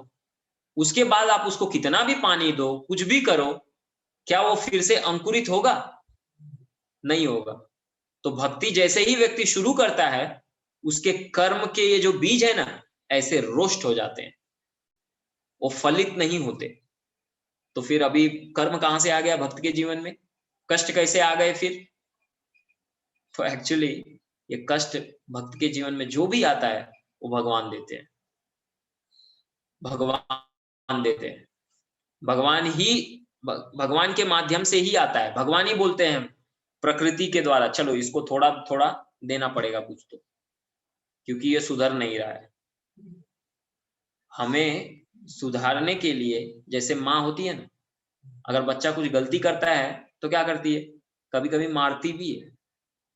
उसके बाद आप उसको कितना भी पानी दो, कुछ भी करो, क्या वो फिर से अंकुरित होगा? नहीं होगा। तो भक्ति जैसे ही व्यक्ति शुरू करता है उसके कर्म के ये जो बीज है ना ऐसे रोस्ट हो जाते हैं, वो फलित नहीं होते। तो फिर अभी कर्म कहां से आ गया भक्त के जीवन में, कष्ट कैसे आ गए फिर? तो एक्चुअली ये कष्ट भक्त के जीवन में जो भी आता है वो भगवान देते हैं, भगवान देते हैं, भगवान के माध्यम से ही आता है। भगवान ही बोलते हैं प्रकृति के द्वारा, चलो इसको थोड़ा थोड़ा देना पड़ेगा कुछ तो, क्योंकि ये सुधर नहीं रहा है। हमें सुधारने के लिए, जैसे माँ होती है ना, अगर बच्चा कुछ गलती करता है तो क्या करती है, कभी कभी मारती भी है।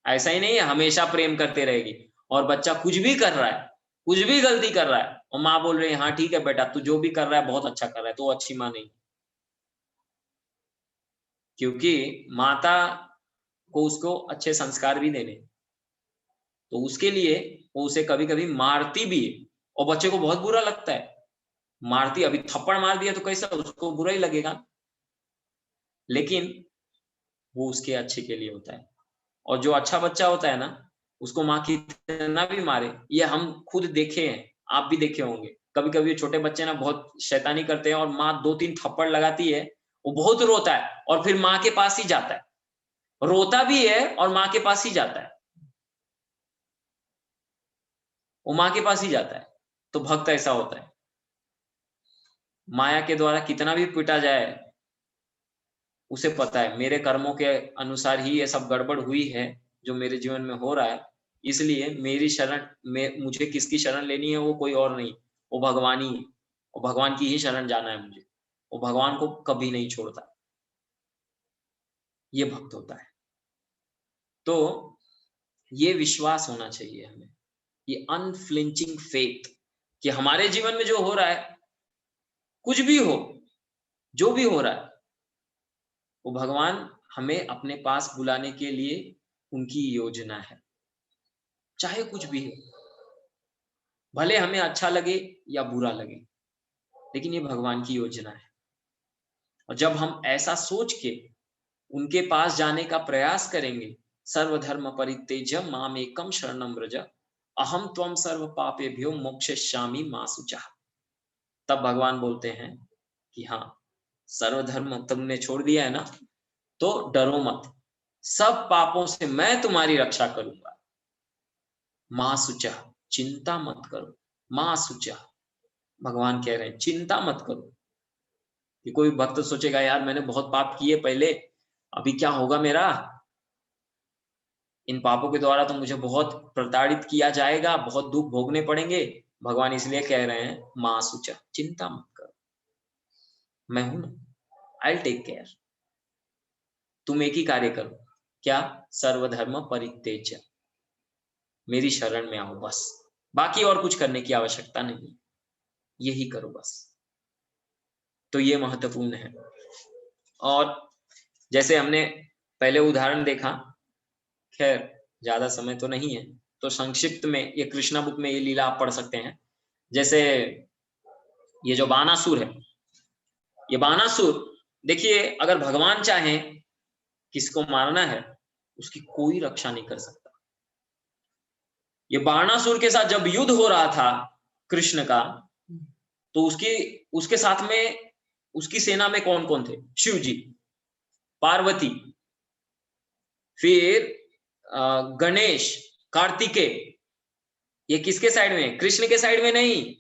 ऐसा ही नहीं है हमेशा प्रेम करते रहेगी। और बच्चा कुछ भी कर रहा है, कुछ भी गलती कर रहा है और माँ बोल रही है हाँ ठीक है बेटा तू जो भी कर रहा है बहुत अच्छा कर रहा है, तो अच्छी माँ नहीं। क्योंकि माता को उसको अच्छे संस्कार भी देने, तो उसके लिए वो उसे कभी कभी मारती भी है और बच्चे को बहुत बुरा लगता है। मारती, अभी थप्पड़ मार दिया तो कैसा उसको बुरा ही लगेगा, लेकिन वो उसके अच्छे के लिए होता है। और जो अच्छा बच्चा होता है ना उसको माँ कितना भी मारे, ये हम खुद देखे हैं, आप भी देखे होंगे। कभी कभी छोटे बच्चे ना बहुत शैतानी करते हैं और माँ 2-3 थप्पड़ लगाती है, वो बहुत रोता है और फिर माँ के पास ही जाता है, रोता भी है और माँ के पास ही जाता है, वो माँ के पास ही जाता है। तो भक्त ऐसा होता है, माया के द्वारा कितना भी पिटा जाए उसे पता है मेरे कर्मों के अनुसार ही ये सब गड़बड़ हुई है जो मेरे जीवन में हो रहा है, इसलिए मेरी शरण में मुझे किसकी शरण लेनी है, वो कोई और नहीं, वो भगवान ही है, वो भगवान की ही शरण जाना है मुझे, वो भगवान को कभी नहीं छोड़ता। ये भक्त होता है। तो ये विश्वास होना चाहिए हमें, ये अनफ्लिंचिंग फेथ कि हमारे जीवन में जो हो रहा है, कुछ भी हो, जो भी हो रहा है, वो भगवान हमें अपने पास बुलाने के लिए उनकी योजना है, चाहे कुछ भी हो, भले हमें अच्छा लगे या बुरा लगे, लेकिन ये भगवान की योजना है। और जब हम ऐसा सोच के उनके पास जाने का प्रयास करेंगे, सर्वधर्म परित्यज्य मामेकम शरणम व्रज, अहम त्वम सर्व पापेभ्यो मोक्षयिष्यामि मा शुचः। तब भगवान बोलते हैं कि हाँ, सर्वधर्म तुमने छोड़ दिया है ना, तो डरो मत, सब पापों से मैं तुम्हारी रक्षा करूंगा। मा शुचः, चिंता मत करो। मा शुचः, भगवान कह रहे हैं चिंता मत करो। कि कोई भक्त सोचेगा यार मैंने बहुत पाप किए पहले, अभी क्या होगा मेरा, इन पापों के द्वारा तो मुझे बहुत प्रताड़ित किया जाएगा, बहुत दुख भोगने पड़ेंगे। भगवान इसलिए कह रहे हैं मां शुचः, चिंता मत करो, मैं हूं ना, आई टेक केयर। तुम एक ही कार्य करो, क्या, सर्वधर्म परित्यज्य, मेरी शरण में आओ बस, बाकी और कुछ करने की आवश्यकता नहीं, यही करो बस। तो ये महत्वपूर्ण है। और जैसे हमने पहले उदाहरण देखा, खैर ज्यादा समय तो नहीं है, तो संक्षिप्त में ये कृष्णा बुक में ये लीला आप पढ़ सकते हैं। जैसे ये जो बानासुर है, ये बानासुर देखिए, अगर भगवान चाहें किसको मारना है, उसकी कोई रक्षा नहीं कर सकता। ये बाणासुर के साथ जब युद्ध हो रहा था कृष्ण का, तो उसके साथ में उसकी सेना में कौन कौन थे? शिव जी, पार्वती, फिर गणेश, कार्तिकेय। ये किसके साइड में? कृष्ण के साइड में नहीं,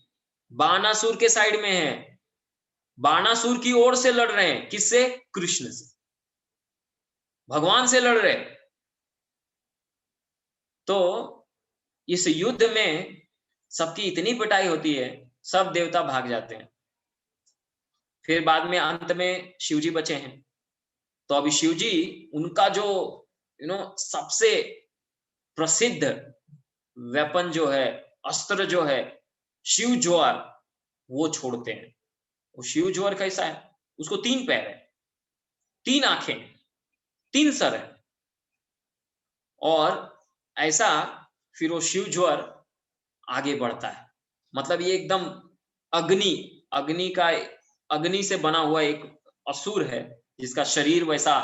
बाणासुर के साइड में है। बाणासुर की ओर से लड़ रहे हैं, किससे? कृष्ण से, भगवान से लड़ रहे। तो इस युद्ध में सबकी इतनी पिटाई होती है, सब देवता भाग जाते हैं। फिर बाद में अंत में शिवजी बचे हैं। तो अभी शिवजी, उनका जो सबसे प्रसिद्ध वेपन जो है, अस्त्र जो है, शिव ज्वार, वो छोड़ते हैं। वो शिव ज्वार कैसा है? उसको 3 पैर है, 3 आंखें, 3 सर है, और ऐसा फिर वो शिव ज्वार आगे बढ़ता है। मतलब ये एकदम अग्नि से बना हुआ एक असुर है, जिसका शरीर वैसा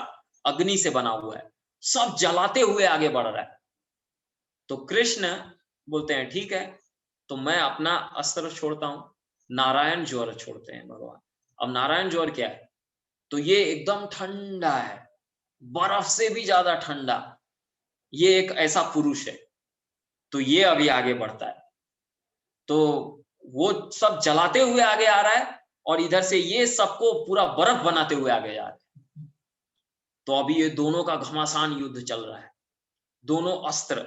अग्नि से बना हुआ है, सब जलाते हुए आगे बढ़ रहा है। तो कृष्ण बोलते हैं ठीक है, तो मैं अपना अस्त्र छोड़ता हूं, नारायण ज्वर छोड़ते हैं भगवान। अब नारायण ज्वर क्या है? तो ये एकदम ठंडा है, बर्फ से भी ज्यादा ठंडा, ये एक ऐसा पुरुष है। तो ये अभी आगे बढ़ता है, तो वो सब जलाते हुए आगे आ रहा है, और इधर से ये सबको पूरा बर्फ बनाते हुए आगे जा रहा है। तो अभी ये दोनों का घमासान युद्ध चल रहा है, दोनों अस्त्र,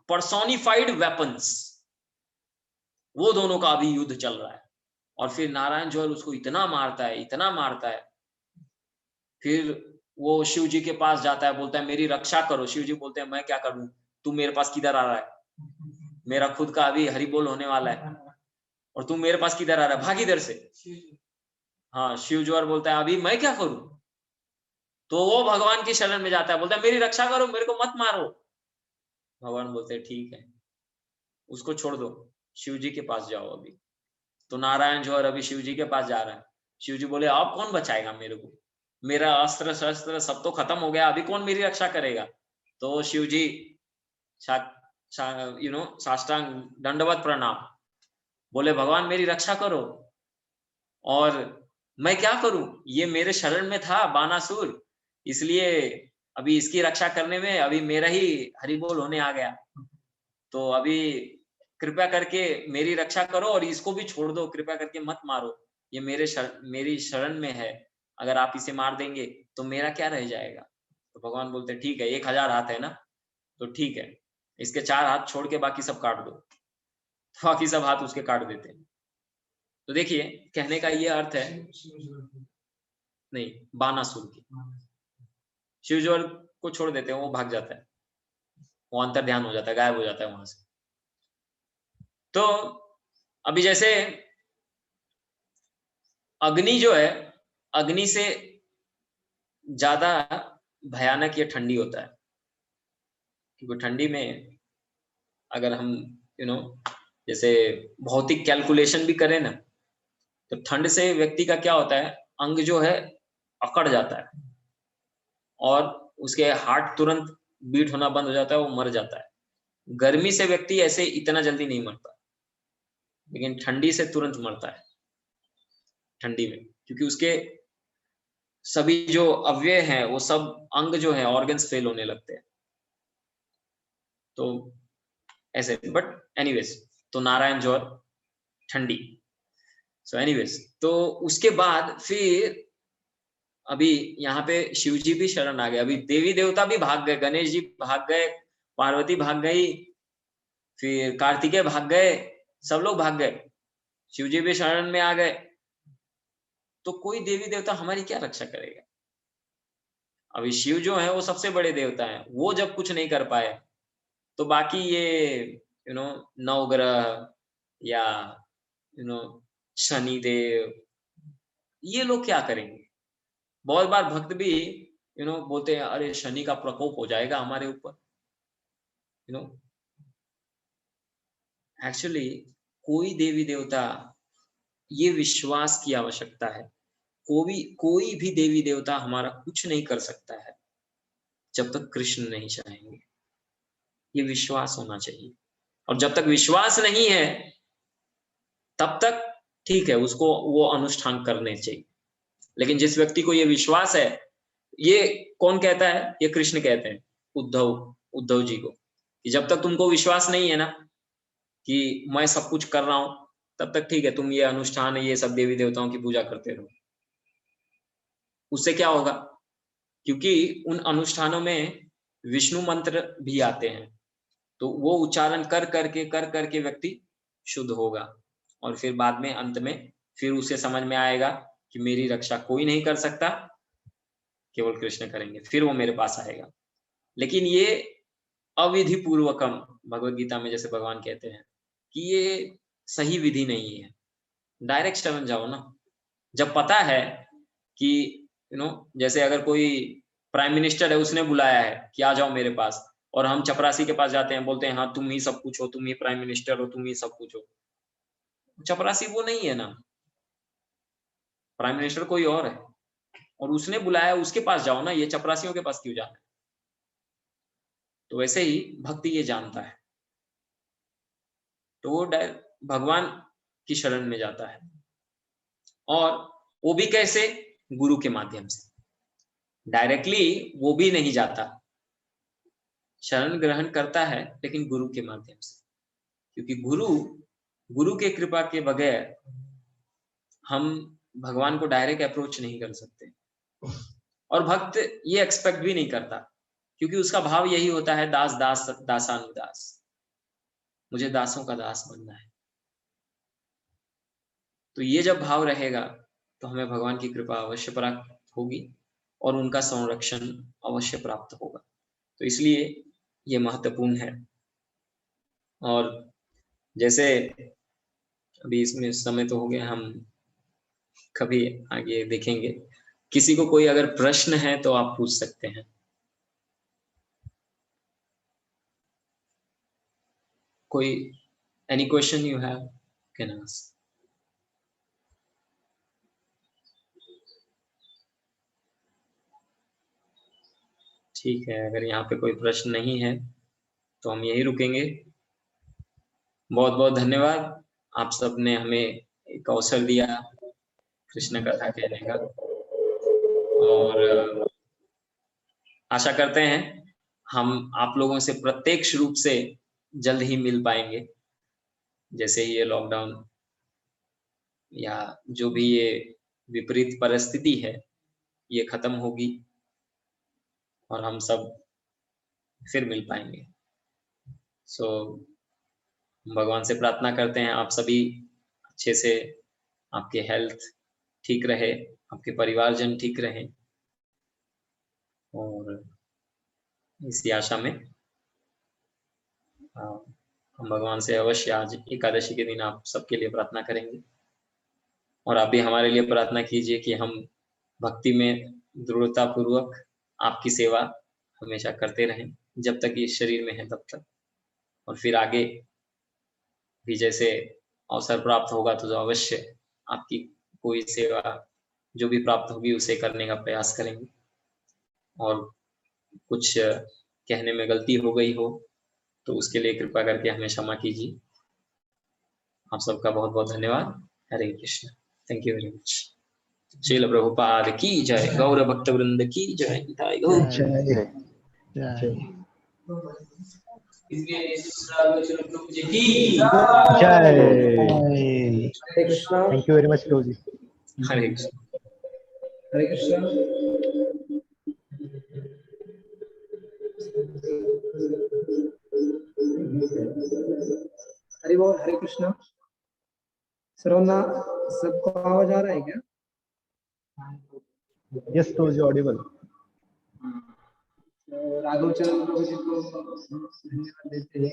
पर्सोनिफाइड वेपन्स, वो दोनों का अभी युद्ध चल रहा है। और फिर नारायण ज्वर उसको इतना मारता है, इतना मारता है, फिर वो शिव जी के पास जाता है, बोलता है मेरी रक्षा करो। शिव जी बोलते हैं मैं क्या करूं, तू मेरे पास किधर आ रहा है, मेरा खुद का अभी हरि बोल होने वाला है, और तू मेरे पास किधर आ रहा है, भाग इधर से। हाँ, शिव ज्वर बोलता है अभी मैं क्या करूं। तो वो भगवान की शरण में जाता है, बोलता है मेरी रक्षा करो, मेरे को मत मारो। भगवान बोलते हैं ठीक है, उसको छोड़ दो, शिव जी के पास जाओ अभी। तो नारायण ज्वर अभी शिव जी के पास जा रहा है। शिव जी बोले अब कौन बचाएगा मेरे को, मेरा अस्त्र शस्त्र सब तो खत्म हो गया, अभी कौन मेरी रक्षा करेगा। तो शिव जी साष्टांग दंडवत प्रणाम, बोले भगवान मेरी रक्षा करो, और मैं क्या करूं, ये मेरे शरण में था बानासुर, इसलिए अभी इसकी रक्षा करने में अभी मेरा ही हरिबोल होने आ गया। तो अभी कृपया करके मेरी रक्षा करो, और इसको भी छोड़ दो, कृपया करके मत मारो, ये मेरी शरण में है, अगर आप इसे मार देंगे तो मेरा क्या रह जाएगा। तो भगवान बोलते ठीक है, 1000 हाथ है ना, तो ठीक है, इसके 4 हाथ छोड़ के बाकी सब काट दो। बाकी सब हाथ उसके काट देते हैं। तो देखिए, कहने का ये अर्थ है, नहीं, बानासुर की, शिवज्वर को छोड़ देते हैं, वो भाग जाता है, वो अंतर ध्यान हो जाता है, गायब हो जाता है वहां से। तो अभी जैसे अग्नि जो है, अग्नि से ज्यादा भयानक ये ठंडी होता है, क्योंकि ठंडी में अगर हम जैसे भौतिक कैलकुलेशन भी करें ना, तो ठंड से व्यक्ति का क्या होता है, अंग जो है अकड़ जाता है, और उसके हार्ट तुरंत बीट होना बंद हो जाता है, वो मर जाता है। गर्मी से व्यक्ति ऐसे इतना जल्दी नहीं मरता, लेकिन ठंडी से तुरंत मरता है ठंडी में, क्योंकि उसके सभी जो अवयव हैं वो सब अंग जो है ऑर्गन्स फेल होने लगते हैं। तो ऐसे, बट एनीवेज, तो नारायण ज्वर ठंडी। सो एनीवेज, तो उसके बाद फिर अभी यहाँ पे शिव जी भी शरण आ गए, अभी देवी देवता भी भाग गए, गणेश जी भाग गए, पार्वती भाग गई, फिर कार्तिकेय भाग गए, सब लोग भाग गए, शिव जी भी शरण में आ गए। तो कोई देवी देवता हमारी क्या रक्षा करेगा? अभी शिव जो है वो सबसे बड़े देवता हैं, वो जब कुछ नहीं कर पाए तो बाकी ये नवग्रह या शनि देव, ये लोग क्या करेंगे? बहुत बार भक्त भी बोलते हैं अरे शनि का प्रकोप हो जाएगा हमारे ऊपर। एक्चुअली कोई देवी देवता, ये विश्वास की आवश्यकता है, कोई भी देवी देवता हमारा कुछ नहीं कर सकता है जब तक कृष्ण नहीं चाहेंगे। ये विश्वास होना चाहिए, और जब तक विश्वास नहीं है तब तक ठीक है, उसको वो अनुष्ठान करने चाहिए। लेकिन जिस व्यक्ति को ये विश्वास है, ये कौन कहता है? ये कृष्ण कहते हैं उद्धव जी को, कि जब तक तुमको विश्वास नहीं है ना कि मैं सब कुछ कर रहा हूं, तब तक ठीक है, तुम ये अनुष्ठान, ये सब देवी देवताओं की पूजा करते रहो। उससे क्या होगा? क्योंकि उन अनुष्ठानों में विष्णु मंत्र भी आते हैं, तो वो उच्चारण कर करके व्यक्ति शुद्ध होगा, और फिर बाद में अंत में फिर उसे समझ में आएगा कि मेरी रक्षा कोई नहीं कर सकता, केवल कृष्ण करेंगे, फिर वो मेरे पास आएगा। लेकिन ये अविधि पूर्वकम, भगवत गीता में जैसे भगवान कहते हैं कि ये सही विधि नहीं है। डायरेक्ट शरण जाओ ना। जब पता है कि जैसे अगर कोई प्राइम मिनिस्टर है, उसने बुलाया है कि आ जाओ मेरे पास, और हम चपरासी के पास जाते हैं, बोलते हैं हाँ तुम ही सब कुछ हो, तुम ही प्राइम मिनिस्टर हो, तुम ही सब कुछ हो। चपरासी वो नहीं है ना, प्राइम मिनिस्टर कोई और है, और उसने बुलाया, उसके पास जाओ ना, ये चपरासियों के पास क्यों जाना है? तो वैसे ही भक्ति ये जानता है, तो वो भगवान की शरण में जाता है, और वो भी कैसे? गुरु के माध्यम से। डायरेक्टली वो भी नहीं जाता, शरण ग्रहण करता है, लेकिन गुरु के माध्यम से, क्योंकि गुरु के कृपा के बगैर हम भगवान को डायरेक्ट अप्रोच नहीं कर सकते। और भक्त ये एक्सपेक्ट भी नहीं करता, क्योंकि उसका भाव यही होता है, दास दास दासानुदास, मुझे दासों का दास बनना है। तो ये जब भाव रहेगा तो हमें भगवान की कृपा अवश्य प्राप्त होगी, और उनका संरक्षण अवश्य प्राप्त होगा। तो इसलिए ये महत्वपूर्ण है। और जैसे अभी इसमें समय तो हो गया, हम कभी आगे देखेंगे। किसी को कोई अगर प्रश्न है तो आप पूछ सकते हैं। कोई any question you have, can ask. ठीक है, अगर यहाँ पे कोई प्रश्न नहीं है तो हम यही रुकेंगे। बहुत बहुत धन्यवाद, आप सब ने हमें एक अवसर दिया कृष्ण कथा कहने का, और आशा करते हैं हम आप लोगों से प्रत्यक्ष रूप से जल्द ही मिल पाएंगे। जैसे ही ये लॉकडाउन या जो भी ये विपरीत परिस्थिति है ये खत्म होगी, और हम सब फिर मिल पाएंगे। सो भगवान से प्रार्थना करते हैं आप सभी अच्छे से, आपके हेल्थ ठीक रहे, आपके परिवारजन ठीक रहे, और इसी आशा में हम भगवान से अवश्य आज एकादशी के दिन आप सबके लिए प्रार्थना करेंगे। और आप भी हमारे लिए प्रार्थना कीजिए कि हम भक्ति में दृढ़ता पूर्वक आपकी सेवा हमेशा करते रहें, जब तक ये शरीर में है तब तक। और फिर आगे भी जैसे अवसर प्राप्त होगा तो अवश्य आपकी कोई सेवा जो भी प्राप्त होगी उसे करने का प्रयास करेंगे। और कुछ कहने में गलती हो गई हो तो उसके लिए कृपा करके हमें क्षमा कीजिए। आप सबका बहुत बहुत धन्यवाद। Hare Krishna. Thank you very much. Srila Prabhupada की जय, गौर भक्त वृंद की जय। निताई गौर। जय जय जय। Hare Krishna. Thank you very much Prabhu ji. Hare Krishna. Hare Krishna. Hari बोल। हरे कृष्णा। सर्वना सबको आवाज आ रहा है क्या? यस प्रभु जी, ऑडिबल। तो राघव चरण प्रभु जी को धन्यवाद देते हैं।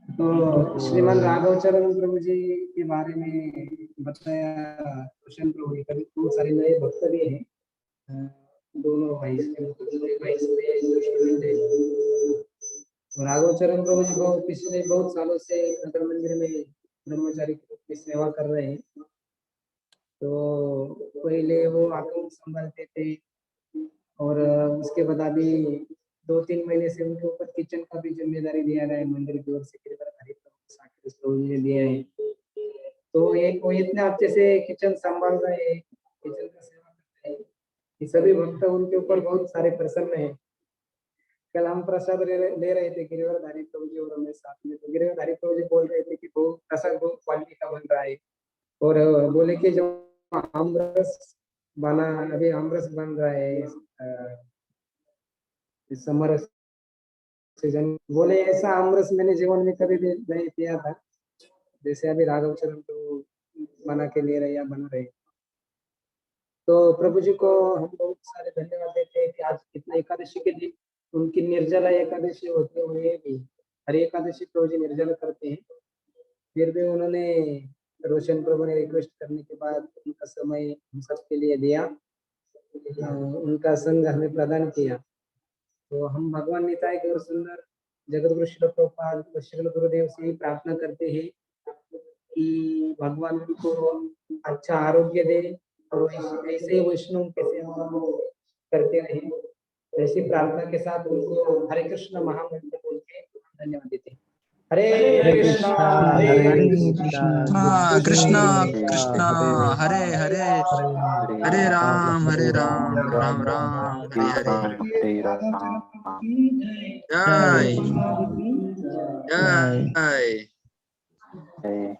तो श्रीमान राघव चरण प्रभु जी के बारे में बताया रोशन प्रभु जी। कभी बहुत सारे नए भक्त भी हैं, दोनों भाई तो राघव चरण प्रभु जी को पिछले बहुत सालों से नगर मंदिर में ब्रह्मचारी की सेवा कर रहे हैं। तो पहले वो आश्रम संभालते थे और उसके बाद अभी 2-3 महीने से उनके ऊपर किचन का भी जिम्मेदारी दिया गया है मंदिर की ओर से। प्रभु जी ने दिया है। तो एक वो इतने अच्छे से किचन संभाल रहे हैं, किचन का सेवा करते हैं कि सभी भक्त उनके ऊपर बहुत सारे प्रसन्न है। कल हम प्रसाद ले रहे थे गिरिवरधारी प्रभु जी और हमें साथ में। तो गिरिवरधारी प्रभु जी बोल रहे थे कि बहुत प्रसाद बहुत क्वालिटी का बन रहा है और बोले कि जो आमरस बना, अभी आमरस बन रहा है इस समर सीजन, बोले ऐसा आमरस मैंने जीवन में कभी भी नहीं पिया था जैसे अभी राघव चरण तो बना के ले रहे या बना रहे। तो प्रभु जी को हम बहुत सारे धन्यवाद देते हैं कि आज इतना एकादशी के दिन उनकी निर्जला एकादशी होते हुए भी हर एकादशी प्रभु जी निर्जला करते हैं। फिर भी उन्होंने रोशन प्रभु ने रिक्वेस्ट करने के बाद उनका समय हम सबके लिए दिया, उनका संग हमें प्रदान किया। तो हम भगवान निताई गौर सुंदर जगत गुरु श्रील प्रभुपाद व श्रील गुरुदेव से ही प्रार्थना करते हैं कि भगवान उनको अच्छा आरोग्य दे और ऐसे ही वैष्णव के सेवा करते रहे। ऐसी प्रार्थना के साथ उनको हरे कृष्ण महामंत्र बोल के धन्यवाद देते हैं। हरे कृष्णा हरे कृष्णा कृष्णा कृष्णा हरे हरे, हरे राम राम राम हरे हरे। जय जय जय।